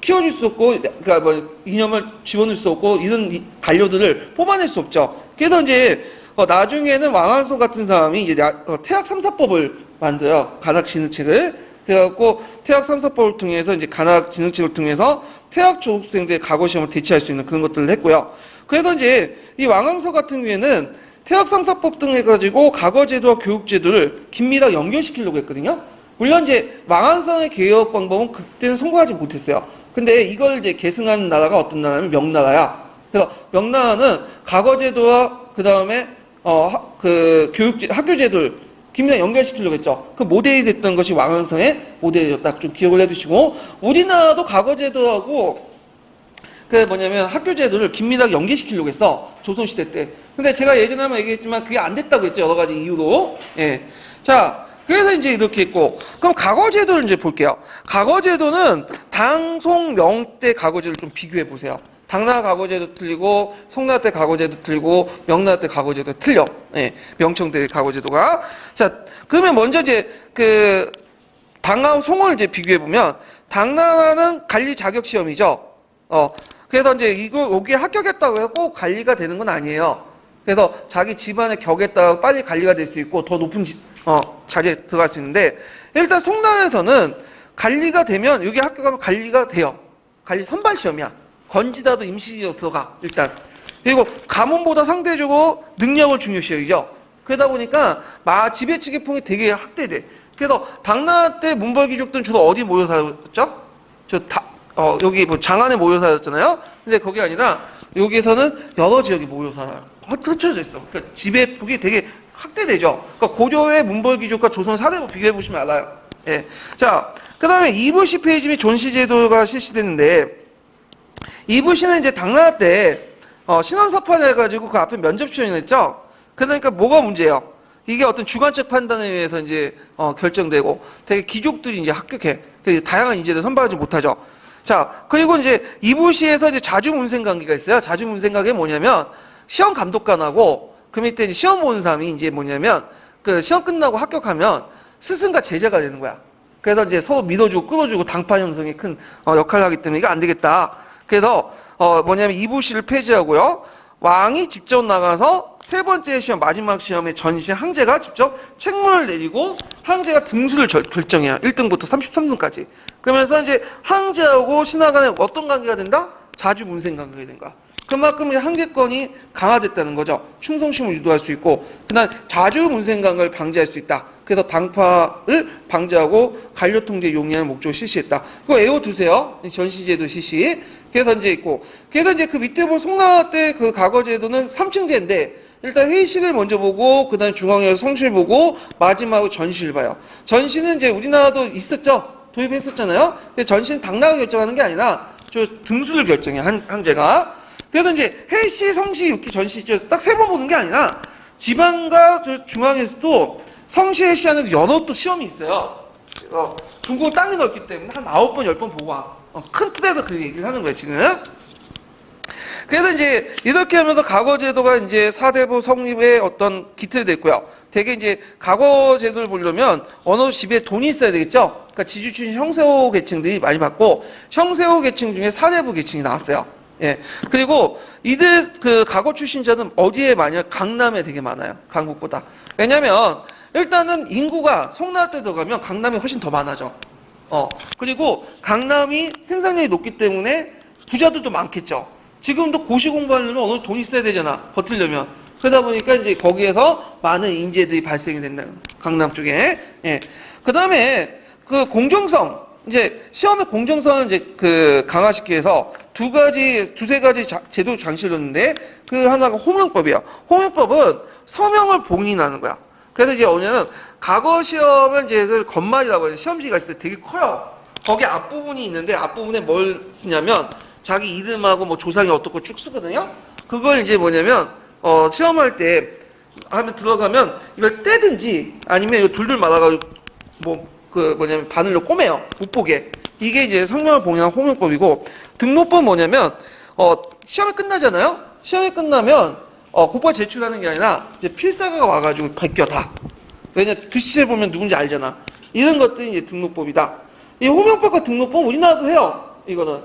키워줄 수 없고 그러니까 뭐 이념을 집어넣을 수 없고 이런 관료들을 뽑아낼 수 없죠. 그래서 이제 나중에는 왕한손 같은 사람이 이제 태학 3사법을 만들어요. 간학 진학책을. 그래갖고 태학 3사법을 통해서 이제 간학 진학책을 통해서 태학 졸업생들의 과거 시험을 대체할 수 있는 그런 것들을 했고요. 그래서 이제 이 왕한서 같은 경우에는 태학 3사법 등 해가지고 과거 제도와 교육 제도를 긴밀하게 연결시키려고 했거든요. 물론 이제 왕한성의 개혁 방법은 그때는 성공하지 못했어요. 근데 이걸 이제 계승한 나라가 어떤 나라냐면 명나라야. 그래서 명나라는 과거 제도와 그 다음에 그 학교 제도를 긴밀하게 연결시키려고 했죠. 그 모델이 됐던 것이 왕한성의 모델이었다. 좀 기억을 해두시고 우리나라도 과거 제도하고 그 뭐냐면 학교 제도를 긴밀하게 연계시키려고 했어. 조선시대 때. 근데 제가 예전에 한번 얘기했지만 그게 안 됐다고 했죠. 여러 가지 이유로. 예. 자, 그래서 이제 이렇게 했고. 그럼 과거 제도를 이제 볼게요. 과거 제도는 당, 송, 명 때 과거 제도를 좀 비교해 보세요. 당나라 과거 제도 틀리고, 송나라 때 과거 제도 틀리고, 명나라 때 과거 제도 틀려. 예. 명청 때 과거 제도가. 자, 그러면 먼저 이제 그 당하고 송을 이제 비교해 보면 당나라는 관리 자격 시험이죠. 그래서 이제 여기에 합격했다고 해서 꼭 관리가 되는 건 아니에요. 그래서 자기 집안의 격에 따라 빨리 관리가 될 수 있고 더 높은 자리에 들어갈 수 있는데 일단 송나라에서는 관리가 되면 여기 합격하면 관리가 돼요. 관리 선발 시험이야. 건지다도 임시로 들어가 일단. 그리고 가문보다 상대적으로 능력을 중요시하죠. 그러다 보니까 지배치 계풍이 되게 확대돼. 그래서 당나라 때 문벌 귀족들은 주로 어디 모여 살았죠? 여기 뭐 장안에 모여 살았잖아요. 근데 거기 아니라 여기에서는 여러 지역이 모여 살아요. 흩어져 있어. 그러니까 지배폭이 되게 확대되죠. 그러니까 고려의 문벌 귀족과 조선 사대부 비교해 보시면 알아요. 예. 자, 그다음에 이부시 페이지 및 존시 제도가 실시됐는데 이부시는 이제 당나라 때 신원사판을 해가지고 그 앞에 면접 시험을 했죠. 그러니까 뭐가 문제예요? 이게 어떤 주관적 판단에 의해서 이제 결정되고 되게 귀족들이 이제 합격해. 다양한 인재들 선발하지 못하죠. 자, 그리고 이제 이부시에서 이제 자주문생관계가 있어요. 자주문생관계가 뭐냐면 시험 감독관하고 그 밑에 이제 시험 보는 사람이 이제 뭐냐면 그 시험 끝나고 합격하면 스승과 제자가 되는 거야. 그래서 이제 서로 믿어주고 끌어주고 당파 형성에 큰 역할을 하기 때문에 이거 안 되겠다. 그래서 뭐냐면 이부시를 폐지하고요. 왕이 직접 나가서 세 번째 시험, 마지막 시험에 전시 항제가 직접 책문을 내리고 항제가 등수를 결정해요. 1등부터 33등까지. 그러면서 이제 항제하고 신하 간에 어떤 관계가 된다? 자주문생 관계가 된 거야. 그만큼 항제권이 강화됐다는 거죠. 충성심을 유도할 수 있고, 그다음 자주문생 관계를 방지할 수 있다. 그래서 당파를 방지하고 관료 통제 용이하는 목적을 실시했다. 이거 외워두세요. 전시제도 실시. 그래서 이제 있고, 그래서 이제 그 밑에 볼 송나라 때 그 과거제도는 3층제인데 일단 회의식을 먼저 보고 그다음에 중앙에서 성실 보고 마지막으로 전시를 봐요. 전시는 이제 우리나라도 있었죠. 도입했었잖아요. 근데 전시는 당나라가 결정하는 게 아니라 저 등수를 결정해 항제가. 그래서 이제 회시, 성시, 육기, 전시 딱 세 번 보는 게 아니라 지방과 중앙에서도 성시, 회시 하는 여러 또 시험이 있어요. 중국 땅이 넓기 때문에 한 9번, 10번 보고 와. 큰 틀에서 그 얘기를 하는 거예요, 지금. 그래서 이제 이렇게 하면서 과거제도가 이제 사대부 성립의 어떤 기틀이 됐고요. 되게 이제 과거제도를 보려면 어느 집에 돈이 있어야 되겠죠? 그러니까 지주 출신 형세호 계층들이 많이 받고 형세호 계층 중에 사대부 계층이 나왔어요. 예. 그리고 이들 그 과거 출신자는 어디에 많아요? 강남에 되게 많아요. 강북보다. 왜냐면 일단은 인구가 송나라 때 들어가면 강남이 훨씬 더 많아져. 그리고 강남이 생산량이 높기 때문에 부자들도 많겠죠. 지금도 고시 공부하려면 어느 돈이 있어야 되잖아. 버틸려면. 그러다 보니까 이제 거기에서 많은 인재들이 발생이 된다는 강남 쪽에. 예. 그 다음에 그 공정성. 이제 시험의 공정성을 이제 그 강화시키기 위해서 두세 가지 제도 장치를 줬는데 그 하나가 호명법이야. 호명법은 서명을 봉인하는 거야. 그래서 이제 뭐냐면 과거 시험은 이제 그 건말이라고 해서 시험지가 있어요. 되게 커요. 거기 앞부분이 있는데 앞부분에 뭘 쓰냐면 자기 이름하고 뭐 조상이 어떻고 쭉 쓰거든요. 그걸 이제 뭐냐면 시험할 때 하면 들어가면 이걸 떼든지 아니면 이거 둘둘 말아가지고 그 뭐냐면 바늘로 꼬매요. 못 보게. 이게 이제 성명을 봉인한 호명법이고 등록법은 뭐냐면 시험이 끝나잖아요. 시험이 끝나면 곧바로 제출하는 게 아니라 이제 필사가가 와가지고 벗겨 다. 왜냐 글씨를 보면 누군지 알잖아. 이런 것들이 이제 등록법이다. 이 호명법과 등록법은 우리나라도 해요. 이거는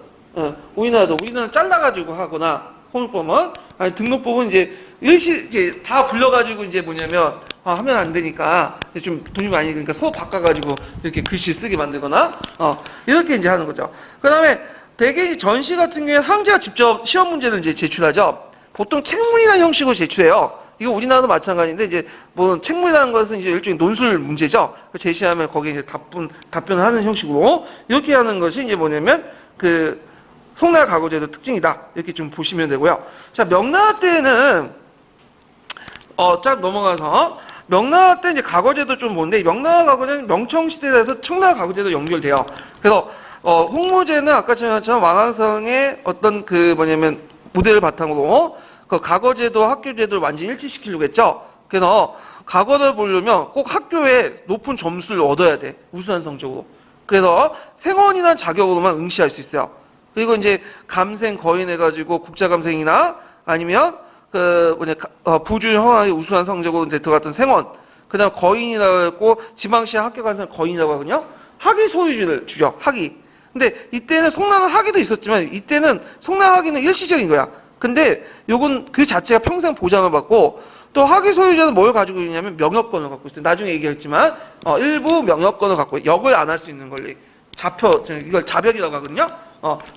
우리나라는 잘라가지고 하거나 호명법은 아니 등록법은 이제 이제 다 불러가지고 이제 뭐냐면 하면 안 되니까 좀 돈이 많이 드니까 서로 바꿔가지고 이렇게 글씨 쓰게 만들거나 이렇게 이제 하는 거죠. 그다음에 대개 전시 같은 경우에 항제가 직접 시험 문제를 이제 제출하죠. 보통 책문이라는 형식으로 제출해요. 이거 우리나라도 마찬가지인데 이제 뭐 책문이라는 것은 이제 일종의 논술 문제죠. 제시하면 거기에 이제 답변을 하는 형식으로 이렇게 하는 것이 이제 뭐냐면 그 송나라 과거제도 특징이다. 이렇게 좀 보시면 되고요. 자, 명나라 때는 쫙 넘어가서 명나라 때 이제 과거제도 좀 보는데 명나라 과거제는 명청시대에서 청나라 과거제도 연결돼요. 그래서 홍무제는 아까 전처럼 왕왕성의 어떤 그 뭐냐면 모델을 바탕으로 그 과거제도 학교제도를 완전히 일치시키려고 했죠. 그래서 과거를 보려면 꼭 학교에 높은 점수를 얻어야 돼. 우수한 성적으로. 그래서 생원이라는 자격으로만 응시할 수 있어요. 그리고 이제 감생 거인해가지고 국자감생이나 아니면 부주 형황이 우수한 성적으로 이제 들어갔던 생원, 그다음 거인이라고 했고 지방시에 학교 간 사람 거인이라고 하거든요. 학위 소유주를 주죠. 학위. 근데 이때는 송나라 학위도 있었지만 이때는 송나라 학위는 일시적인 거야. 근데 요건 그 자체가 평생 보장을 받고 또 학위 소유자는 뭘 가지고 있냐면 명예권을 갖고 있어요. 나중에 얘기했지만 일부 명예권을 갖고 역을 안 할 수 있는 권리. 이걸 자벽이라고 하거든요.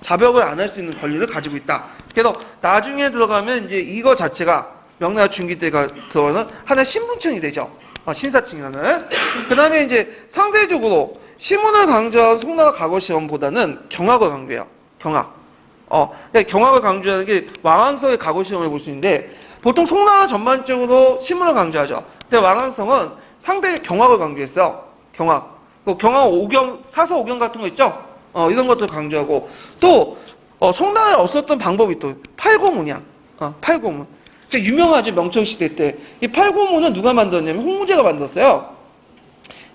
자벽을 안 할 수 있는 권리를 가지고 있다. 그래서 나중에 들어가면 이제 이거 자체가 명나라 중기 때가 들어가는 하나의 신분층이 되죠. 신사층이라는. 그 다음에 이제 상대적으로 시문을 강조한 송나라 과거 시험보다는 경학을 강조해요. 경학. 경학을 강조하는 게 왕왕성의 과거 시험을 볼 수 있는데 보통 송나라 전반적으로 시문을 강조하죠. 근데 왕왕성은 상대적으로 경학을 강조했어요. 경학. 경학 사서 오경 같은 거 있죠? 이런 것도 강조하고 또 송나라에 없었던 방법이 또 팔고문이야. 팔고문. 그러니까 유명하죠. 명청시대 때. 이 팔고문은 누가 만들었냐면 홍무제가 만들었어요.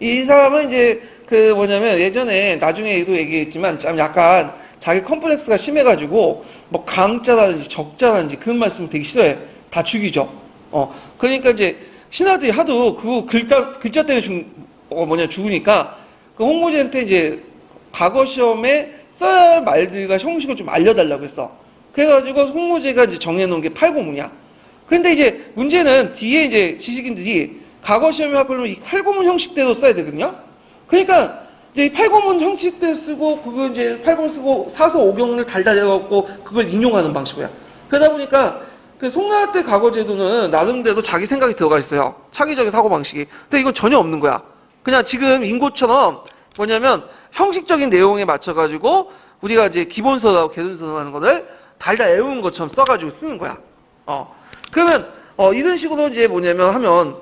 이 사람은 이제 그 뭐냐면 예전에 나중에도 얘기했지만 참 약간 자기 컴플렉스가 심해가지고 뭐 강자라든지 적자라든지 그런 말씀 되게 싫어해. 다 죽이죠. 그러니까 이제 신하들이 하도 그 글자 때문에 죽으니까 그 홍무제한테 이제 과거 시험에 써야 할 말들과 형식을 좀 알려달라고 했어. 그래가지고 홍무제가 이제 정해놓은 게 팔고문이야. 근데 이제 문제는 뒤에 이제 지식인들이 과거 시험에 하려면 이 팔고문 형식대로 써야 되거든요. 그러니까 이제 이 팔고문 형식대로 쓰고 그거 이제 팔고문 쓰고 사서 오경을 달달 해갖고 그걸 인용하는 방식이야. 그러다 보니까 그 송나라 때 과거 제도는 나름대로 자기 생각이 들어가 있어요. 창의적인 사고 방식이. 근데 이건 전혀 없는 거야. 그냥 지금 인고처럼 뭐냐면 형식적인 내용에 맞춰가지고 우리가 이제 기본서하고 개론서 하는 거를 달달 외우는 것처럼 써가지고 쓰는 거야. 그러면 이런 식으로 이제 뭐냐면 하면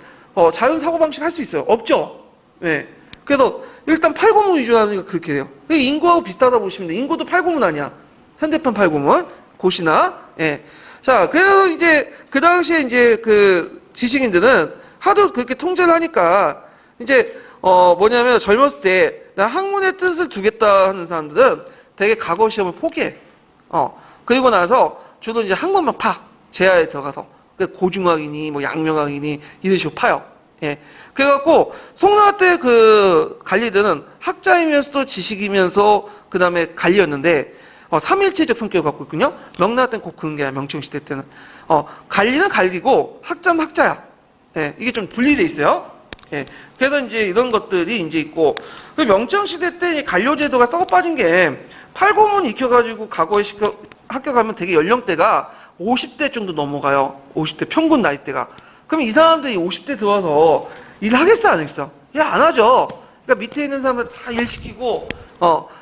자연 사고 방식 할 수 있어요. 없죠. 네. 그래서 일단 팔고문 위주로 하니까 그렇게 돼요. 인고하고 비슷하다 보시면 돼. 인고도 팔고문 아니야. 현대판 팔고문, 고시나. 예. 자, 그래서 이제 그 당시에 이제 그 지식인들은 하도 그렇게 통제를 하니까 이제 뭐냐면 젊었을 때 나 학문의 뜻을 두겠다 하는 사람들은 되게 과거 시험을 포기해. 그리고 나서 주로 이제 학문만 제야에 들어가서 고중학이니 뭐 양명학이니 이런 식으로 파요. 예. 그래갖고 송나라 때 그 관리들은 학자이면서 지식이면서 그 다음에 관리였는데 삼일체적 성격을 갖고 있군요. 명나라 때는 꼭 그런 게 아니라 명청시대 때는 관리는 관리고 학자는 학자야. 예. 이게 좀 분리돼 있어요. 예. 그래서 이제 이런 것들이 이제 있고, 그 명청시대 때 관료제도가 썩어 빠진 게, 팔고문 익혀가지고 과거에 학교 가면 되게 연령대가 50대 정도 넘어가요. 50대 평균 나이대가. 그럼 이 사람들이 50대 들어와서 일을 하겠어, 안 하겠어? 야, 안 하죠. 그러니까 밑에 있는 사람들 다 일 시키고,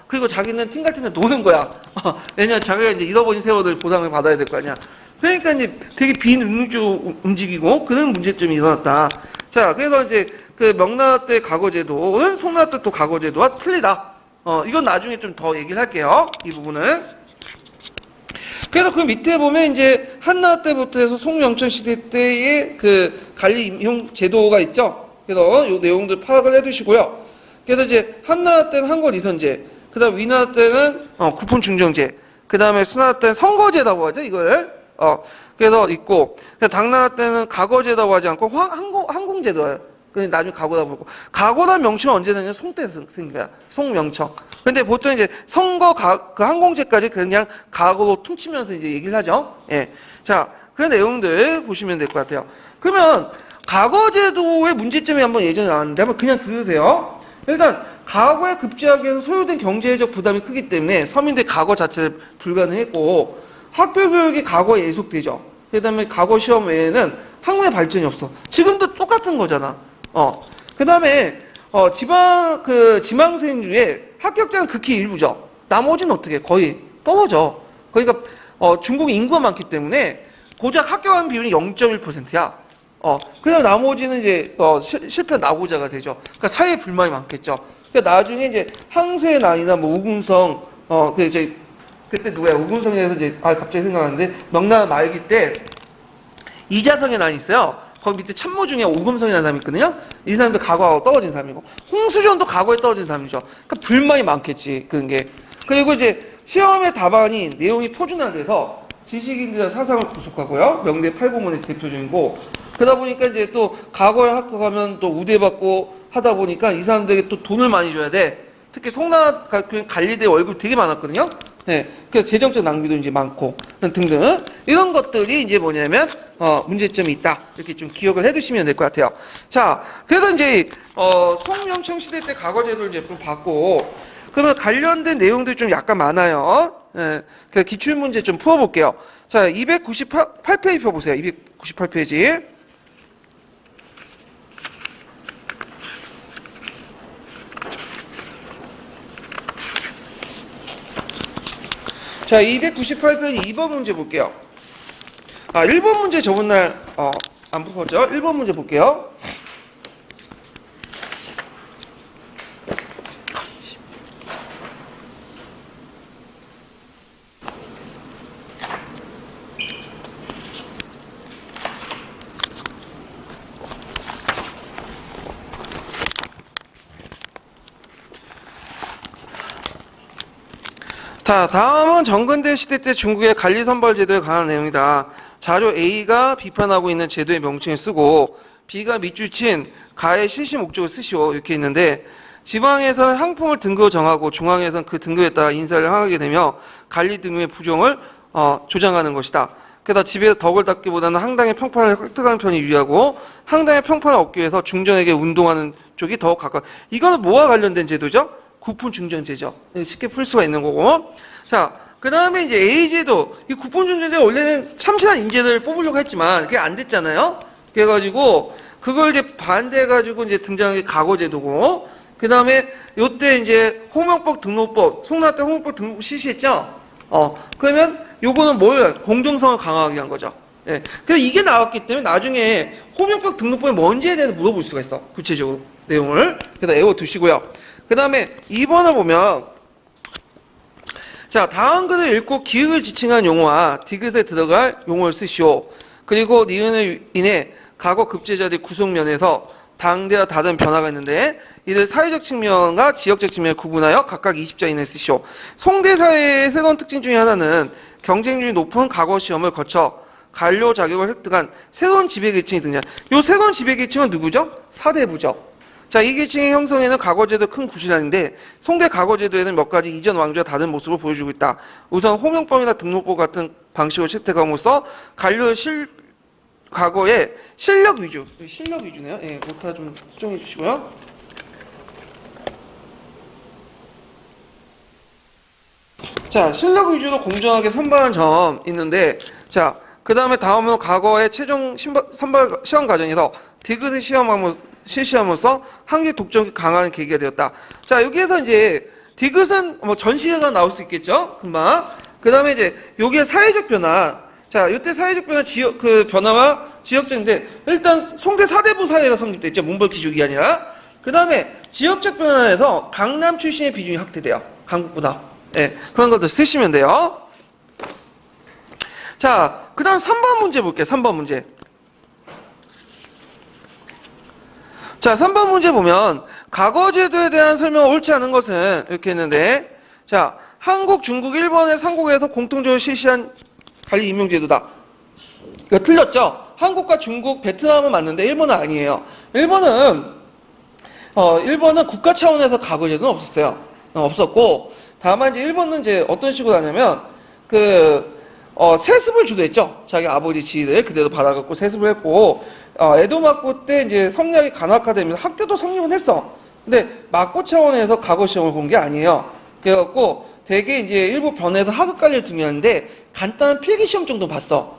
그리고 자기는 팀 같은 데 노는 거야. 왜냐면 자기가 이제 잃어버린 세월을 보상을 받아야 될 거 아니야. 그러니까 이제 되게 비능률적으로 움직이고 그런 문제점이 일어났다. 자, 그래서 이제 그 명나라 때 각오제도는 송나라 때 또 각오제도와 틀리다. 이건 나중에 좀 더 얘기를 할게요. 이 부분은. 그래서 그 밑에 보면 이제 한나라 때부터 해서 송영천 시대 때의 그 관리 임용 제도가 있죠. 그래서 이 내용들 파악을 해두시고요. 그래서 이제 한나라 때는 한권 이선제, 그다음 위나라 때는 국분 중정제, 그다음에 수나라 때는 선거제라고 하죠. 이걸 그래서 있고, 당나라 때는 각오제라고 하지 않고 항공제도예요. 그 나중에 각오다 부르고, 각오란 명칭은 언제 되냐면 송 때 생긴 거야. 송명청. 근데 보통 이제 그 항공제까지 그냥 각오로 퉁치면서 이제 얘기를 하죠. 예. 자, 그 내용들 보시면 될 것 같아요. 그러면 각오제도의 문제점이 한번 예전에 나왔는데 한번 그냥 들으세요. 일단 각오에 급제하기 위해서 소요된 경제적 부담이 크기 때문에 서민들 각오 자체를 불가능했고, 학교 교육이 각오에 예속되죠. 그 다음에 각오 시험 외에는 학문의 발전이 없어. 지금도 똑같은 거잖아. 그 다음에, 지망생 중에 합격자는 극히 일부죠. 나머지는 어떻게? 거의 떨어져. 그러니까, 중국 인구가 많기 때문에 고작 합격하는 비율이 0.1%야. 그다음 나머지는 이제, 실패 낙오자가 되죠. 그러니까 사회에 불만이 많겠죠. 그러니까 나중에 이제 항세의 난이나 뭐 우금성, 그때 누구야? 우금성에서 이제, 갑자기 생각나는데, 명나라 말기 때, 이자성의 난이 있어요. 거기 밑에 참모 중에 오금성이라는 사람이 있거든요. 이 사람도 각오하고 떨어진 사람이고, 홍수전도 각오에 떨어진 사람이죠. 그러니까 불만이 많겠지, 그런 게. 그리고 이제 시험의 답안이 내용이 표준화돼서 지식인들의 사상을 구속하고요. 명대 8부문의 대표적이고, 그러다 보니까 이제 또 각오에 합격하면 또 우대받고 하다 보니까 이 사람들에게 또 돈을 많이 줘야 돼. 특히 송나라 관리대 월급 되게 많았거든요. 네, 그 재정적 낭비도 이제 많고 등등 이런 것들이 이제 뭐냐면 문제점이 있다 이렇게 좀 기억을 해두시면 될 것 같아요. 자, 그래서 이제 송영청 시대 때 과거제도를 이제 좀 봤고 그러면 관련된 내용들이 좀 약간 많아요. 예, 그 기출 문제 좀 풀어볼게요. 자, 298페이지 펴보세요. 298페이지. 자, 298페이지 2번 문제 볼게요. 1번 문제 저번 날, 안 풀었죠? 1번 문제 볼게요. 자, 다음은 정근대 시대 때 중국의 관리선발 제도에 관한 내용이다. 자료 A가 비판하고 있는 제도의 명칭을 쓰고 B가 밑줄 친 가의 실시 목적을 쓰시오 이렇게 있는데 지방에서는 항품을 등급을 정하고 중앙에서는 그 등급에 따라 인사를 하게 되며 관리 등급의 부정을 조장하는 것이다. 그래서 집에서 덕을 닦기보다는 항당의 평판을 획득하는 편이 유리하고 항당의 평판을 얻기 위해서 중전에게 운동하는 쪽이 더욱 가까워. 이거는 뭐와 관련된 제도죠? 구품 중전제죠. 쉽게 풀 수가 있는 거고. 자, 그 다음에 이제 A제도. 이 구품 중전제 원래는 참신한 인재들을 뽑으려고 했지만 그게 안 됐잖아요. 그래가지고 그걸 이제 반대해가지고 이제 등장한 게 각오제도고. 그 다음에 요때 이제 홍명법 등록법, 송나라 때 홍명법 등록법 실시했죠. 그러면 요거는 뭘 공정성을 강화하기 위한 거죠. 예. 그래서 이게 나왔기 때문에 나중에 홍명법 등록법이 뭔지에 대해서 물어볼 수가 있어. 구체적으로 내용을. 그래서 외워 두시고요. 그 다음에 2번을 보면 자, 다음 글을 읽고 기역을 지칭한 용어와 디귿에 들어갈 용어를 쓰시오. 그리고 니은을 인해 과거 급제자들의 구성면에서 당대와 다른 변화가 있는데 이들 사회적 측면과 지역적 측면을 구분하여 각각 20자 이내에 쓰시오. 송대 사회의 새로운 특징 중에 하나는 경쟁률이 높은 과거 시험을 거쳐 관료 자격을 획득한 새로운 지배계층이 등장. 이 새로운 지배계층은 누구죠? 사대부죠. 자, 이 계층의 형성에는 과거제도 큰 구실하는데 송대 과거제도에는 몇 가지 이전 왕조와 다른 모습을 보여주고 있다. 우선 호명법이나 등록법 같은 방식을 채택함으로써 관료의 과거의 실력 위주네요. 예, 오타 좀 수정해 주시고요. 자, 실력 위주로 공정하게 선발한 점 있는데, 자, 그 다음에 다음은 과거의 최종 선발 시험 과정에서 디귿의 시험함을 실시함으로써 한국 독점이 강화하는 계기가 되었다. 자, 여기에서 이제 디귿은 뭐 전시회가 나올 수 있겠죠? 금방. 그 다음에 이제 여기에 사회적 변화. 자, 이때 사회적 변화 지역, 그 변화와 지역적인데, 일단 송대 사대부 사회가 성립됐죠. 문벌 귀족이 아니라. 그 다음에 지역적 변화에서 강남 출신의 비중이 확대돼요. 강북보다. 예, 그런 것도 쓰시면 돼요. 자, 그 다음 3번 문제 볼게요. 3번 문제. 자, 3번 문제 보면 과거 제도에 대한 설명은 옳지 않은 것은 이렇게 했는데, 자, 한국, 중국, 일본의 삼국에서 공통적으로 실시한 관리 임용 제도다. 이거 틀렸죠? 한국과 중국, 베트남은 맞는데 일본은 아니에요. 일본은 국가 차원에서 과거 제도는 없었어요. 없었고, 다만 이제 일본은 이제 어떤 식으로 하냐면 세습을 주도했죠. 자기 아버지 지위를 그대로 받아갖고 세습을 했고, 에도 막고 때 이제 성리학이 간학화되면서 학교도 성립은 했어. 근데 막고 차원에서 과거 시험을 본 게 아니에요. 그래갖고 되게 이제 일부 변에서 학업 관리를 중요한데 간단한 필기 시험 정도 봤어.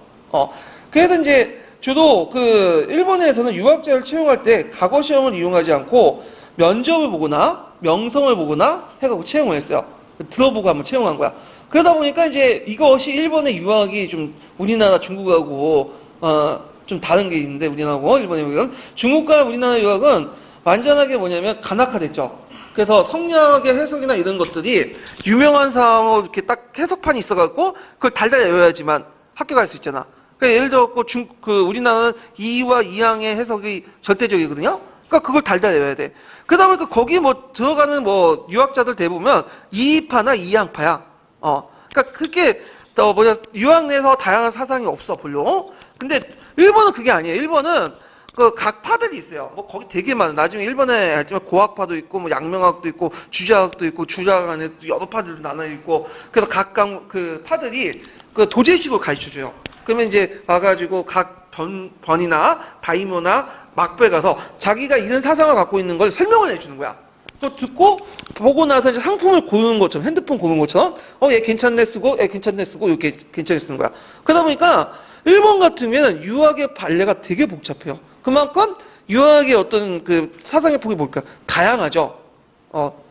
그래서 이제 주로 그 일본에서는 유학자를 채용할 때 과거 시험을 이용하지 않고 면접을 보거나 명성을 보거나 해갖고 채용을 했어요. 들어보고 한번 채용한 거야. 그러다 보니까 이제 이것이 일본의 유학이 좀 우리나라 중국하고 좀 다른 게 있는데 우리나라하고 일본의 유학은 중국과 우리나라 유학은 완전하게 뭐냐면 간학화됐죠. 그래서 성리학의 해석이나 이런 것들이 유명한 사람으로 이렇게 딱 해석판이 있어갖고 그걸 달달 외워야지만 학교 갈 수 있잖아. 그러니까 예를 들어 우리나라는 이와 이항의 해석이 절대적이거든요. 그러니까 그걸 달달 외워야 돼. 그러다 보니까 거기 뭐 들어가는 뭐 유학자들 대부분 이파나 이항파야. 그러니까 그게 유학 내에서 다양한 사상이 없어 별로. 근데 일본은 그게 아니에요. 일본은 그 각 파들이 있어요. 뭐 거기 되게 많아. 나중에 일본에 알지만 고학파도 있고, 뭐 양명학도 있고, 주자학도 있고, 주자학 안에 여러 파들로 나눠 있고. 그래서 각각 그 파들이 그 도제식으로 가르쳐줘요. 그러면 이제 와가지고 각 번이나 다이모나 막부에 가서 자기가 이런 사상을 갖고 있는 걸 설명을 해주는 거야. 그거 듣고 보고 나서 이제 상품을 고르는 것처럼, 핸드폰 고르는 것처럼, 얘 괜찮네 쓰고, 얘 괜찮네 쓰고, 이렇게 괜찮게 쓰는 거야. 그러다 보니까 일본 같으면 유학의 발레가 되게 복잡해요. 그만큼 유학의 어떤 그 사상의 폭이 뭘까? 다양하죠.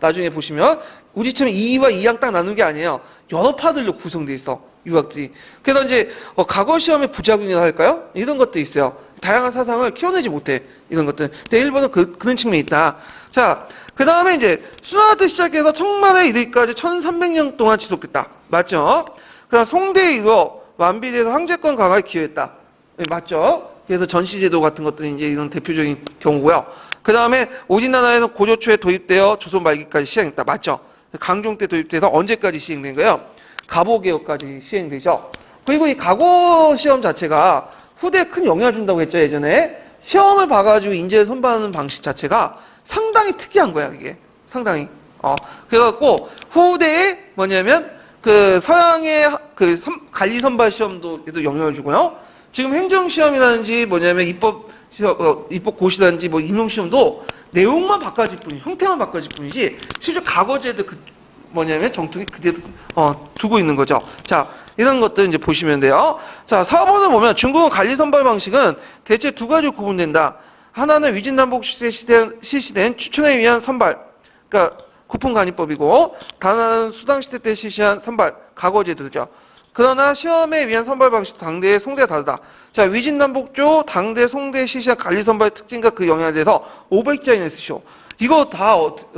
나중에 보시면 우리처럼 이와 이양 딱 나누는 게 아니에요. 여러 파들로 구성되어 있어. 유학들이. 그래서 이제 과거 시험의 부작용이라 할까요? 이런 것도 있어요. 다양한 사상을 키워내지 못해. 이런 것들. 근데 일본은 그런 측면이 있다. 자, 그 다음에 이제 순화부터 시작해서 청만에 이르기까지 1300년 동안 지속됐다. 맞죠? 그 다음 송대에 이르러 완비돼서 황제권 강화에 기여했다. 네, 맞죠? 그래서 전시제도 같은 것들이 이제 이런 대표적인 경우고요. 그 다음에 오진나라에는 고조 초에 도입되어 조선 말기까지 시행했다. 맞죠? 강종 때 도입돼서 언제까지 시행된 거예요? 가보개혁까지 시행되죠. 그리고 이 과거 시험 자체가 후대에 큰 영향을 준다고 했죠. 예전에 시험을 봐가지고 인재를 선발하는 방식 자체가 상당히 특이한 거야. 이게 상당히. 그래갖고 후대에 뭐냐면 그 서양의 그 관리 선발 시험도 영향을 주고요. 지금 행정시험이라든지 뭐냐면 입법고시라든지 뭐 임용시험도 내용만 바꿔질 뿐이, 형태만 바꿔질 뿐이지, 실제 과거제도 뭐냐면 정통이 그대로, 두고 있는 거죠. 자, 이런 것들 이제 보시면 돼요. 자, 4번을 보면 중국은 관리 선발 방식은 대체 두 가지로 구분된다. 하나는 위진남북 시대에 실시된 추천에 의한 선발. 그러니까 구품관리법이고, 다른 하나는 수당시대 때 실시한 선발, 과거제도죠. 그러나 시험에 의한 선발 방식 당대의 송대가 다르다. 자, 위진남북조 당대 송대 실시한 관리선발의 특징과 그 영향에 대해서 500자 이내 쓰시오. 이거 다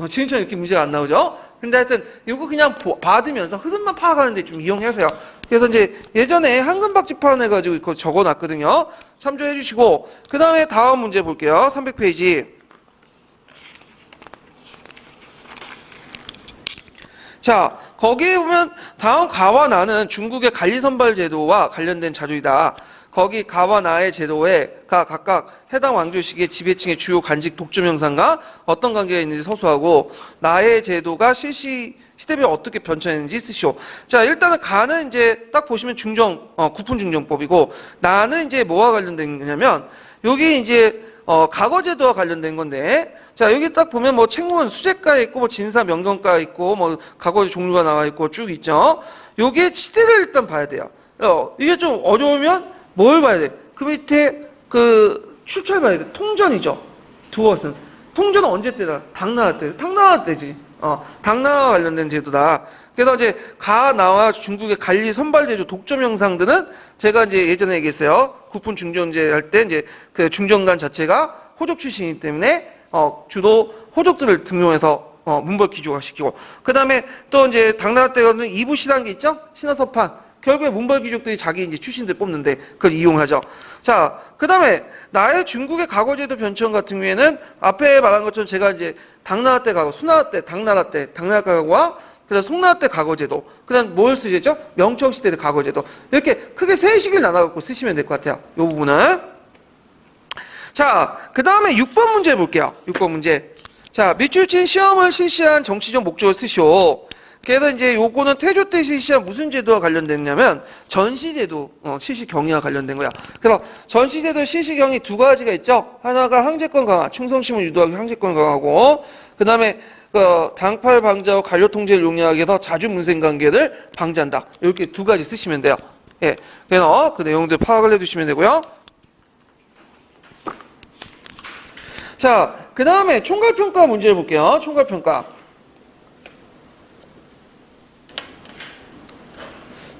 지금처럼 이렇게 문제가 안 나오죠? 근데 하여튼 이거 그냥 받으면서 흐름만 파악하는데 좀 이용하세요. 그래서 이제 예전에 한금박지판 해가지고 이거 적어놨거든요. 참조해 주시고, 그 다음에 다음 문제 볼게요. 300페이지. 자, 거기에 보면 다음 가와 나는 중국의 관리선발 제도와 관련된 자료이다. 거기 가와 나의 제도에 각각 해당 왕조시기의 지배층의 주요 간직 독점 형상과 어떤 관계가 있는지 서술하고, 나의 제도가 시대별로 어떻게 변천했는지 쓰시오. 자, 일단은 가는 이제 딱 보시면 구품중정법이고, 나는 이제 뭐와 관련된 거냐면, 여기 이제 과거제도와 관련된 건데, 자, 여기 딱 보면 뭐 책문 수제가 있고, 뭐 진사 명경가 있고, 뭐 과거제 종류가 나와 있고 쭉 있죠. 요게 시대를 일단 봐야 돼요. 이게 좀 어려우면 뭘 봐야 돼? 그 밑에 그 출처를 봐야 돼. 통전이죠. 두것은. 통조는 언제 때다? 당나라 때. 당나라 때지. 당나라와 관련된 제도다. 그래서 이제 가나와 중국의 관리 선발제조 독점 형상들은 제가 이제 예전에 얘기했어요. 국분 중정제 할 때 이제 그 중정관 자체가 호족 출신이기 때문에 주로 호족들을 등용해서 문벌 귀족화시키고, 그 다음에 또 이제 당나라 때는 이부시라는 게 있죠? 신화서판. 결국에 문벌 귀족들이 자기 이제 출신들 뽑는데 그걸 이용하죠. 자, 그 다음에 나의 중국의 과거제도 변천 같은 경우에는 앞에 말한 것처럼 제가 이제 당나라 때 과거, 수나라 때, 당나라 때, 당나라 과거와 그다음 송나라 때 과거제도, 그다음 뭘 쓰시죠? 명청시대 때 과거제도. 이렇게 크게 세 식을 나눠갖고 쓰시면 될 것 같아요. 이 부분은. 자, 그 다음에 6번 문제 볼게요. 6번 문제. 자, 밑줄친 시험을 실시한 정치적 목적을 쓰시오. 그래서 이제 요거는 태조 때 실시한 무슨 제도와 관련됐냐면 전시제도 실시 경위와 관련된 거야. 그래서 전시제도 실시 경위 두 가지가 있죠. 하나가 항제권 강화, 충성심을 유도하기 항제권 강화하고, 그 다음에 당팔 방자와 관료 통제를 용이하게 해서 자주 문생 관계를 방지한다. 이렇게 두 가지 쓰시면 돼요. 예, 그래서 그 내용들 파악을 해두시면 되고요. 자, 그 다음에 총괄평가 문제를 볼게요. 총괄평가.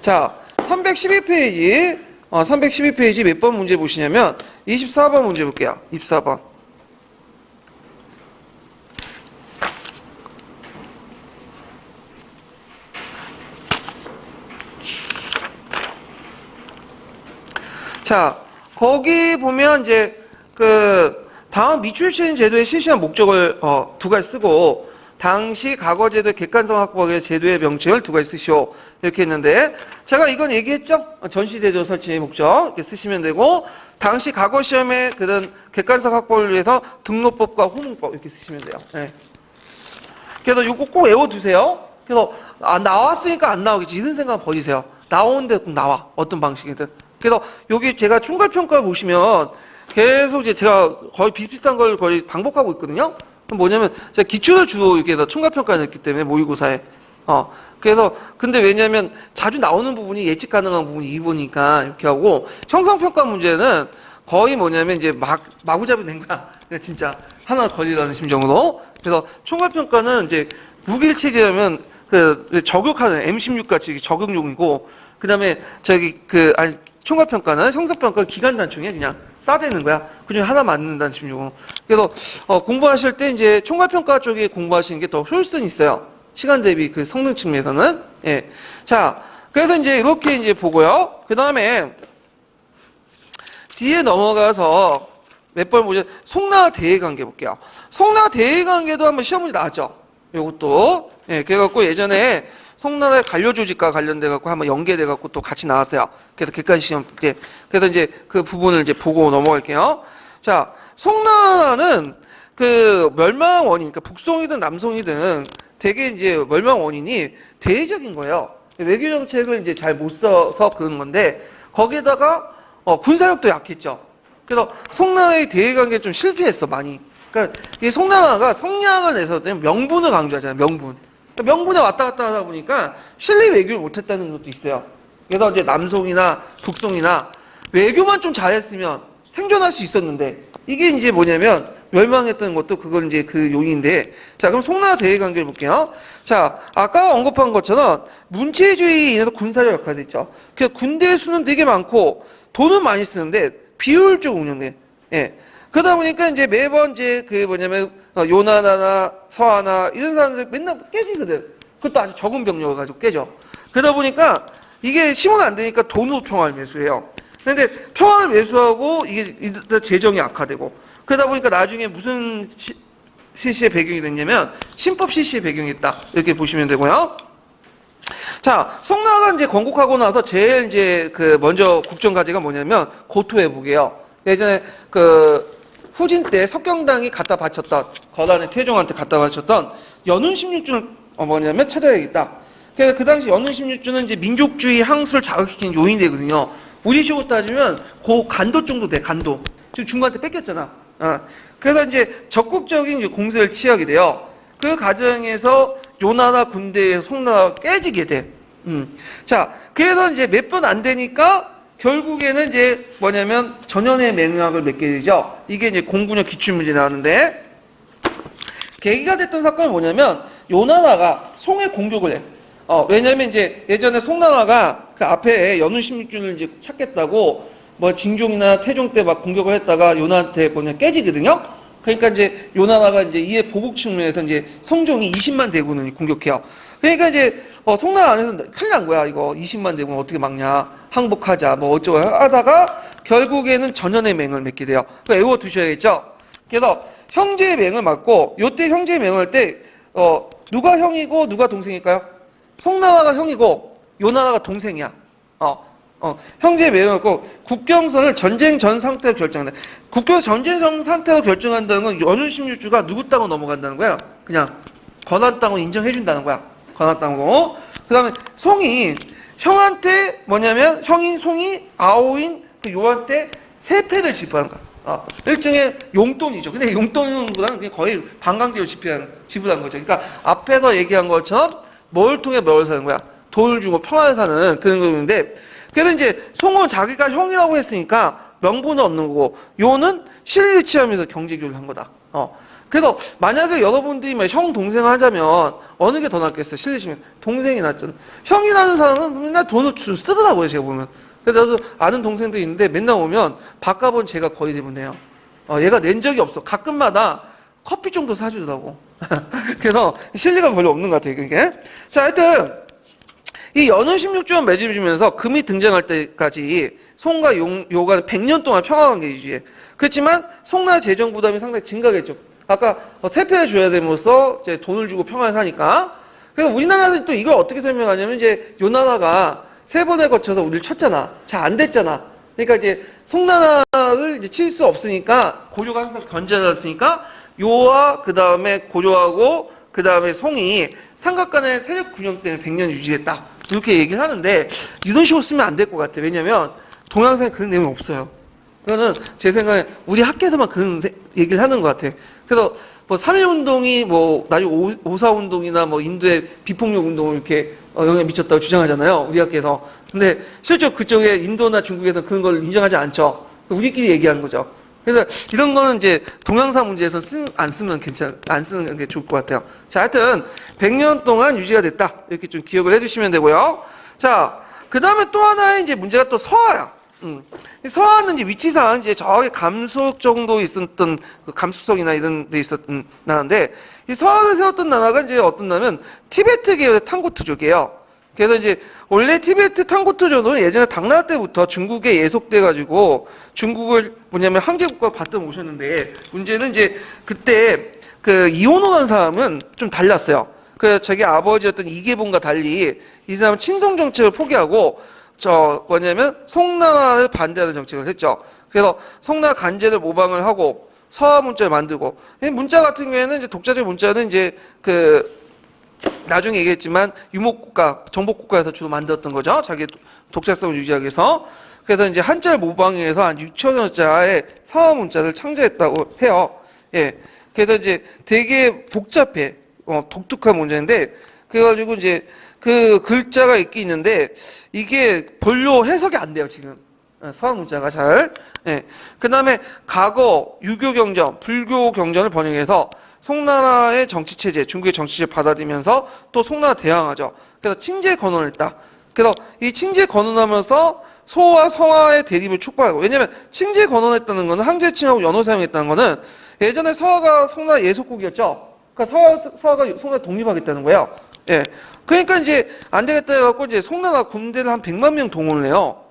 자, 312페이지, 312페이지 몇 번 문제 보시냐면 24번 문제 볼게요. 24번. 자, 거기 보면 이제 다음 미출신 제도의 실시한 목적을 두 가지 쓰고, 당시 과거제도의 객관성 확보하기 위해 제도의 명칭을 두 가지 쓰시오. 이렇게 했는데, 제가 이건 얘기했죠? 전시제도 설치의 목적. 이렇게 쓰시면 되고, 당시 과거 시험에 그런 객관성 확보를 위해서 등록법과 호문법 이렇게 쓰시면 돼요. 네. 그래서 이거 꼭 외워두세요. 그래서, 나왔으니까 안 나오겠지. 이런 생각 버리세요. 나오는데 꼭 나와. 어떤 방식이든. 그래서 여기 제가 총괄평가 보시면 계속 이제 제가 거의 비슷비슷한 걸 거의 반복하고 있거든요. 그럼 뭐냐면 제가 기출을 주로 이렇게 해서 총괄평가를 했기 때문에 모의고사에. 그래서 근데 왜냐면 자주 나오는 부분이 예측 가능한 부분이 2번이니까 이렇게 하고, 형성평가 문제는 거의 뭐냐면 이제 마구잡이 낸 거야. 그냥 진짜 하나 걸리라는 심정으로. 그래서 총괄평가는 이제 무기일체제라면 저격하는 M16 같이 저격용이고, 그 다음에 총괄평가는 형성평가 기간 단총이야. 그냥 싸대는 거야. 그중에 하나 맞는다는 심정으로. 그래서 공부하실 때 이제 총괄평가 쪽에 공부하시는 게 더 효율성이 있어요. 시간 대비 그 성능 측면에서는. 예. 자, 그래서 이제 이렇게 이제 보고요. 그 다음에 뒤에 넘어가서 몇 번 보죠. 송나라 대외관계 볼게요. 송나라 대외관계도 한번 시험 문제 나왔죠. 요것도. 예, 그래갖고 예전에 송나라의 관료 조직과 관련돼갖고 한번 연계돼갖고 또 같이 나왔어요. 그래서 객관 시험 때. 그래서 이제 그 부분을 이제 보고 넘어갈게요. 자, 송나라는 그 멸망 원인, 그러니까 북송이든 남송이든 되게 이제 멸망 원인이 대외적인 거예요. 외교 정책을 이제 잘 못 써서 그런 건데, 거기에다가 군사력도 약했죠. 그래서 송나라의 대외 관계에 좀 실패했어, 많이. 그러니까 이 송나라가 성량을 내서 명분을 강조하잖아요, 명분. 그러니까 명분에 왔다 갔다 하다 보니까 실리 외교를 못했다는 것도 있어요. 그래서 이제 남송이나 북송이나 외교만 좀 잘했으면 생존할 수 있었는데, 이게 이제 뭐냐면 멸망했던 것도 그건 이제 그 요인인데, 자, 그럼 송나라 대외 관계를 볼게요. 자, 아까 언급한 것처럼 문체주의에 인해서 군사력 역할도 있죠. 그 군대 수는 되게 많고 돈은 많이 쓰는데 비효율적으로 운영돼. 예. 그러다 보니까 이제 매번 이제 요나나나 서하나 이런 사람들 맨날 깨지거든. 그것도 아주 적은 병력을 가지고 깨져. 그러다 보니까 이게 심은 안 되니까 돈으로 평화를 매수해요. 근데 평화를 매수하고 이게 재정이 악화되고, 그러다 보니까 나중에 무슨 실시의 배경이 됐냐면 신법 실시의 배경이 있다. 이렇게 보시면 되고요. 자, 송나라가 이제 건국하고 나서 제일 이제 먼저 국정과제가 뭐냐면 고토회복이에요. 예전에 후진 때 석경당이 갖다 바쳤던, 거란의 태종한테 갖다 바쳤던 연운 16주를 뭐냐면 찾아야겠다. 그래서 그 당시 연운 16주는 이제 민족주의 항수를 자극시키는 요인이 되거든요. 우리식으로 따지면 간도 정도 돼, 간도. 지금 중국한테 뺏겼잖아. 그래서 이제 적극적인 공세를 취하게 돼요. 그 과정에서 요나라 군대에서 송나라가 깨지게 돼. 자, 그래서 이제 몇 번 안 되니까 결국에는 이제 뭐냐면 전연의 맹약을 맺게 되죠. 이게 이제 공군의 기출문제 나오는데, 계기가 됐던 사건이 뭐냐면 요나라가 송에 공격을 해. 왜냐면 이제 예전에 송나라가 그 앞에 연운 16주를 이제 찾겠다고 뭐 징종이나 태종 때 막 공격을 했다가 요나한테 뭐냐 깨지거든요. 그러니까 이제 요나라가 이제 이에 보복 측면에서 이제 성종이 20만 대군을 공격해요. 그러니까 이제 송나라 안에서 큰일 난 거야. 이거 20만 대군 어떻게 막냐, 항복하자, 뭐 어쩌고 하다가 결국에는 전연의 맹을 맺게 돼요. 그거 외워 두셔야겠죠. 그래서 형제의 맹을 맞고, 요때 형제의 맹을 할 때 누가 형이고 누가 동생일까요? 송나라가 형이고 요나라가 동생이야. 형제의 맹을 맞고 국경선을 전쟁 전 상태로 결정한다. 국경 전쟁 전 상태로 결정한다는 건 연운 16주가 누구 땅으로 넘어간다는 거야. 그냥 건한 땅으로 인정해준다는 거야. 건한 땅으로. 그 다음에 송이 형한테 뭐냐면 형인 송이 아오인 그 요한테 세패를 지불하는 거야. 일종의 용돈이죠. 근데 용돈보다는 그냥 거의 반강제로 지불한 거죠. 그러니까 앞에서 얘기한 것처럼 뭘 통해 뭘 사는 거야? 돈을 주고 평안을 사는 그런 거였는데, 그래서 이제 송은 자기가 형이라고 했으니까 명분을 얻는 거고, 요는 실리를 취하면서 경제교류를 한 거다. 그래서 만약에 여러분들이 형 동생 하자면 어느 게 더 낫겠어요? 실리 치면 동생이 낫잖아. 형이라는 사람은 맨날 돈을 쓰더라고요, 제가 보면. 그래서 저도 아는 동생도 있는데 맨날 오면 밥값은 제가 거의 대부분 해요. 얘가 낸 적이 없어. 가끔마다 커피 정도 사주더라고. 그래서 실리가 별로 없는 것 같아요, 그게. 자, 하여튼 이 연운 16주만 맺어주면서 금이 등장할 때까지 송과 요가 100년 동안 평화관계 유지해. 그렇지만 송나라 재정 부담이 상당히 증가했죠. 아까 세패를 줘야 됨으로써 이제 돈을 주고 평화를 사니까. 그래서 우리나라는 또 이걸 어떻게 설명하냐면, 이제 요나라가 3번에 거쳐서 우리를 쳤잖아. 잘 안 됐잖아. 그러니까 이제 송나라를 이제 칠 수 없으니까 고려가 항상 견제하였으니까 요와 그 다음에 고려하고 그 다음에 송이 삼각간의 세력 균형 때문에 100년 유지했다. 이렇게 얘기를 하는데 이런 식으로 쓰면 안 될 것 같아. 왜냐면 동양사에 그런 내용이 없어요. 그거는 제 생각에 우리 학교에서만 그런 얘기를 하는 것 같아. 그래서 뭐 3.1운동이 뭐 나중에 5.4운동이나 뭐 인도의 비폭력 운동을 이렇게 영향을 미쳤다고 주장하잖아요. 우리 학교에서. 근데 실제로 그쪽에 인도나 중국에서는 그런 걸 인정하지 않죠. 우리끼리 얘기하는 거죠. 그래서 이런 거는 이제 동양사 문제에서 안 쓰면 안 쓰는 게 좋을 것 같아요. 자, 하여튼 100년 동안 유지가 됐다. 이렇게 좀 기억을 해주시면 되고요. 자, 그 다음에 또 하나의 이제 문제가 또 서하야. 이 서하는 이제 위치상 이제 저기 감숙 정도 있었던 그 감수성이나 이런 데 있었던 나라인데, 이 서하를 세웠던 나라가 이제 어떤 나라면 티베트 계열의 탕고트족이에요. 그래서 이제 원래 티베트 탕고트족은 예전에 당나라 때부터 중국에 예속돼 가지고 중국을 뭐냐면 황제국가 받들어 오셨는데, 문제는 이제 그때 그 이호노라는 사람은 좀 달랐어요. 그 자기 아버지였던 이계봉과 달리 이 사람은 친송 정책을 포기하고 뭐냐면 송나라를 반대하는 정책을 했죠. 그래서 송나라 간제를 모방을 하고 서하 문자를 만들고, 문자 같은 경우에는 이제 독자적 문자는 이제 그 나중에 얘기했지만 유목국가, 정복국가에서 주로 만들었던 거죠. 자기 독자성을 유지하기 위해서. 그래서 이제 한자를 모방해서 한 6천여 자의 서하 문자를 창제했다고 해요. 예. 그래서 이제 되게 복잡해. 독특한 문제인데, 그래가지고 이제 그 글자가 있긴 있는데 이게 별로 해석이 안 돼요, 지금. 서하 문자가 잘. 예. 그 다음에 과거 유교 경전, 불교 경전을 번역해서 송나라의 정치체제, 중국의 정치체제 받아들이면서 또 송나라 대항하죠. 그래서 칭제 건원을 했다. 그래서 이 칭제 건원하면서 소와 성하의 대립을 촉발하고, 왜냐면 칭제 건원했다는 거는 항제칭하고 연호 사용했다는 거는 예전에 서하가 송나라 예속국이었죠. 그러니까 서하가 송나라 독립하겠다는 거예요. 예. 그러니까 이제 안 되겠다 해갖고 이제 송나라 군대를 한 100만 명 동원을 해요.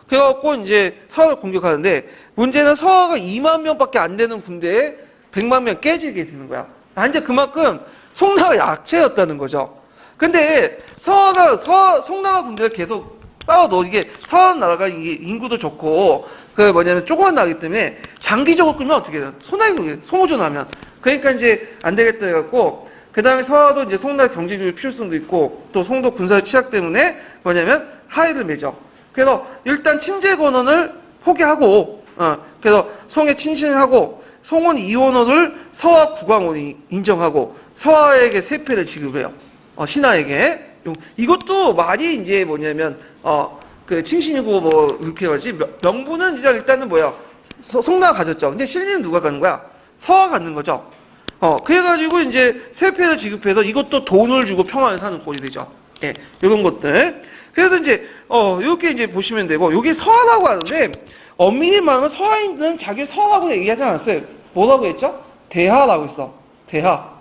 그래갖고 이제 서하를 공격하는데, 문제는 서하가 2만 명밖에 안 되는 군대에 100만 명 깨지게 되는 거야. 이제 그만큼 송나라가 약체였다는 거죠. 근데 송나라 군대를 계속 싸워도 이게 서하 나라가 이게 인구도 좋고 그 뭐냐면 조그만 나라기 때문에 장기적으로 끌면 어떻게 해요? 소모전하면. 그러니까 이제 안 되겠다 해갖고, 그 다음에 서하도 이제 송나라 경제교육 필요성도 있고 또 송도 군사의 취약 때문에 뭐냐면 하의를 맺어. 그래서 일단 칭제 건원을 포기하고, 그래서 송에 친신하고 송은 이원호를 서하 국왕원이 인정하고 서하에게 세패를 지급해요. 신하에게. 이것도 말이 이제 뭐냐면 그 칭신이고 뭐 이렇게 하지. 명분은 이제 일단은 뭐야? 송나가 가졌죠. 근데 실리는 누가 갖는 거야? 서가 갖는 거죠. 그래가지고 이제 세패를 지급해서 이것도 돈을 주고 평화를 사는 꼴이 되죠. 예, 이런 것들. 그래서 이제 이렇게 이제 보시면 되고, 여기 서하라고 하는데 엄밀히 말하면 서하인들은 자기 서하라고 얘기하지 않았어요. 뭐라고 했죠? 대하라고 했어. 대하.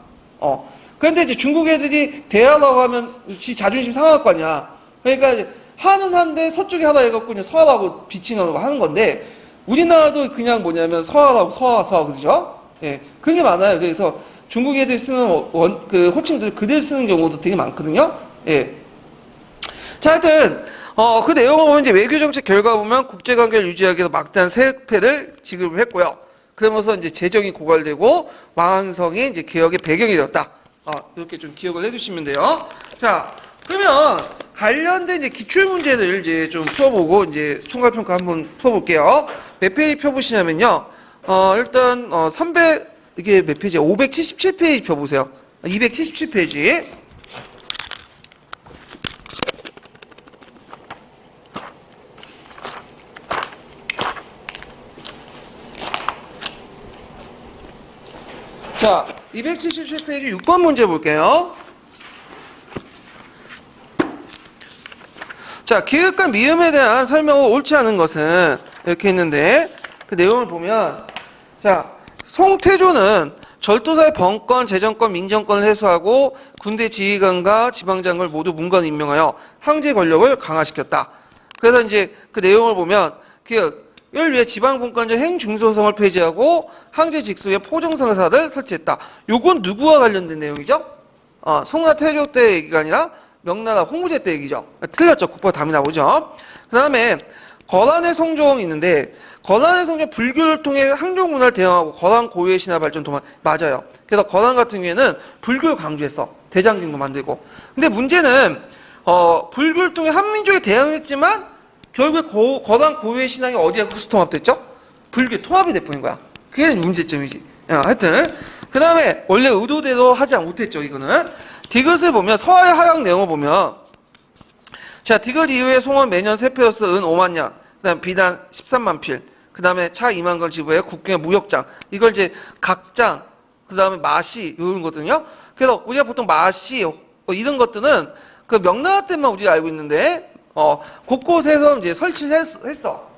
그런데 이제 중국 애들이 대하라고 하면 지 자존심 상할 거 아니야. 그러니까 이제 하는 한데 서쪽에 하라 해갖고 그냥 서하라고 비칭하고 하는 건데, 우리나라도 그냥 뭐냐면 서하라고 서하 그죠? 예, 그런 게 많아요. 그래서 중국 애들 쓰는 그 호칭들 그대로 쓰는 경우도 되게 많거든요. 예. 자, 하여튼 그 내용을 보면 이제 외교정책 결과 보면 국제관계를 유지하기 위해서 막대한 세패를 지급을 했고요. 그러면서 이제 재정이 고갈되고 왕성이 이제 개혁의 배경이 되었다. 이렇게 좀 기억을 해두시면 돼요. 자, 그러면 관련된 이제 기출 문제들 이제 좀 풀어보고 이제 총괄평가 한번 풀어볼게요. 몇 페이지 펴보시냐면요. 일단 300 이게 몇 페이지야? 577페이지 펴보세요. 277페이지. 자, 277페이지 6번 문제 볼게요. 자, 기읍과 미음에 대한 설명은 옳지 않은 것은 이렇게 했는데 그 내용을 보면 자, 송태조는 절도사의 번권, 재정권, 민정권을 해소하고 군대 지휘관과 지방장을 모두 문관 임명하여 황제 권력을 강화시켰다. 그래서 이제 그 내용을 보면 이를 위해 지방분권제 행중소성을 폐지하고 황제 직속의 포정성사를 설치했다. 요건 누구와 관련된 내용이죠? 송나라 태조 때 얘기가 아니라 명나라 홍무제 때 얘기죠. 틀렸죠. 국보가 답이 나오죠. 그 다음에 거란의 성종이 있는데 거란의 성종 불교를 통해 항종 문화를 대응하고 거란 고유의 신화 발전 도만 맞아요. 그래서 거란 같은 경우에는 불교를 강조했어. 대장경도 만들고. 근데 문제는 불교를 통해 한민족에 대응했지만 결국에 거란 고유의 신앙이 어디에 흡수 통합됐죠? 불교에 통합이 돼버린 거야. 그게 문제점이지. 하여튼 그 다음에 원래 의도대로 하지 못했죠. 이거는 디귿을 보면 서하의 하약 내용을 보면 자, 디귿 이후에 송원 매년 세패로서 은 5만 냥, 그 다음 비단 13만 필, 그 다음에 차 2만 걸 지부해 국경의 무역장, 이걸 이제 각장, 그 다음에 마시, 이런 거거든요. 그래서 우리가 보통 마시, 이런 것들은 그 명나라 때만 우리가 알고 있는데, 곳곳에서 이제 설치를 했어.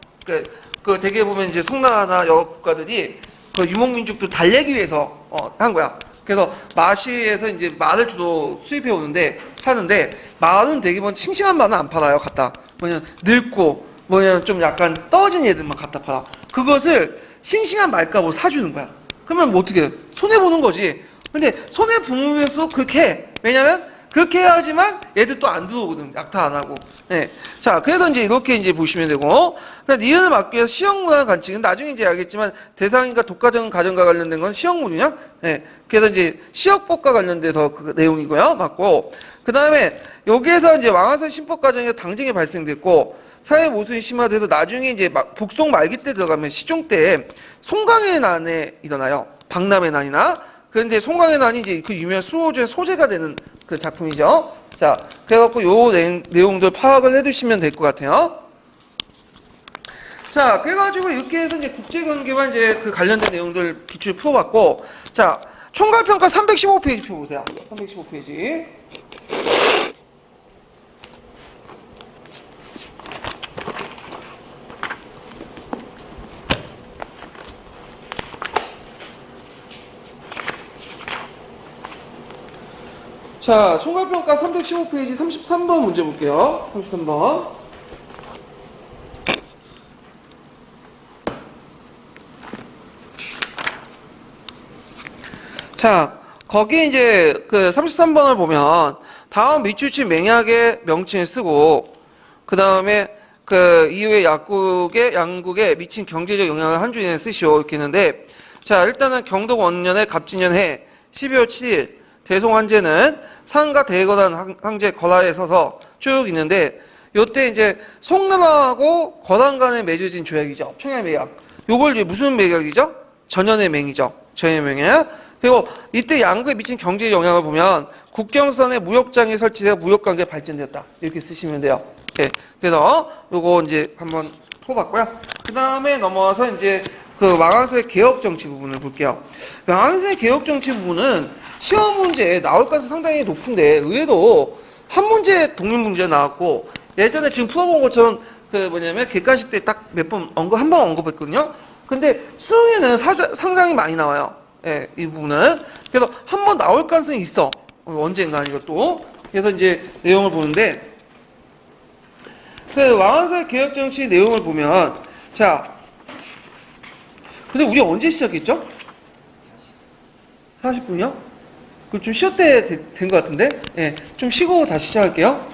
그 되게 보면 이제 송나라나 여러 국가들이 그 유목민족들 달래기 위해서, 한 거야. 그래서 마시에서 이제 말을 주로 수입해 오는데 사는데 말은 되게 뭐 싱싱한 말은 안 팔아요. 갖다 뭐냐면 늙고 뭐냐면 좀 약간 떨어진 애들만 갖다 팔아. 그것을 싱싱한 말값으로 사주는 거야. 그러면 뭐 어떻게 해? 손해 보는 거지. 근데 손해 보면서 그렇게 해. 왜냐면 그렇게 해야지만 얘들 또 안 들어오거든. 약탈 안 하고. 네. 자, 그래서 이제 이렇게 이제 보시면 되고. 그러니까 니은을 막기 위해서 시형문화 관칙은 나중에 이제 알겠지만 대상인과 독과정 가정과 관련된 건 시형문이냐? 네. 그래서 이제 시역법과 관련돼서 그 내용이고요. 맞고. 그 다음에 여기에서 이제 왕화선 신법 과정에서 당쟁이 발생됐고 사회 모순이 심화돼서 나중에 이제 북송 말기 때 들어가면 시종 때 송강의 난에 일어나요. 박람회 난이나. 그런데 송강의 난이 이제 그 유명한 수호주의 소재가 되는 그 작품이죠. 자, 그래갖고 요 내용들 파악을 해두시면 될 것 같아요. 자, 그래가지고 이렇게 해서 이제 국제관계와 이제 그 관련된 내용들 기출 풀어봤고, 자, 총괄평가 315페이지 펴보세요. 315페이지. 자, 총괄평가 315페이지 33번 문제 볼게요. 33번. 자, 거기 이제 그 33번을 보면 다음 밑줄치 맹약의 명칭을 쓰고 그 다음에 그 이후에 양국에 미친 경제적 영향을 한 주 이내에 쓰시오 이렇게 했는데 자, 일단은 경독 원년의 갑진년해 12월 7일 대송환제는 상가 대거단 황제 거라에 서서 쭉 있는데 요때 이제 송나라하고 거란 간에 맺어진 조약이죠. 평양 매약. 요걸 이제 무슨 매약이죠? 전연의 맹이죠. 전연의 맹이야. 그리고 이때 양국에 미친 경제 영향을 보면 국경선에 무역장이 설치되어 무역관계 발전되었다. 이렇게 쓰시면 돼요. 예. 그래서 요거 이제 한번 뽑았고요. 그 다음에 넘어와서 이제 그 왕안서의 개혁 정치 부분을 볼게요. 왕안서의 개혁 정치 부분은 시험 문제에 나올 가능성이 상당히 높은데 의외로 한 문제 독립 문제 나왔고 예전에 지금 풀어본 것처럼 그 뭐냐면 객관식 때 딱 몇 번 한 번 언급했거든요. 근데 수능에는 상당히 많이 나와요. 예, 이 부분은. 그래서 한 번 나올 가능성이 있어. 언젠가 이것도. 그래서 이제 내용을 보는데 그 왕안서의 개혁 정치 내용을 보면 자, 근데 우리 언제 시작했죠? 40분이요? 그럼 좀 쉬었대 된 것 같은데? 예, 좀 쉬고 다시 시작할게요.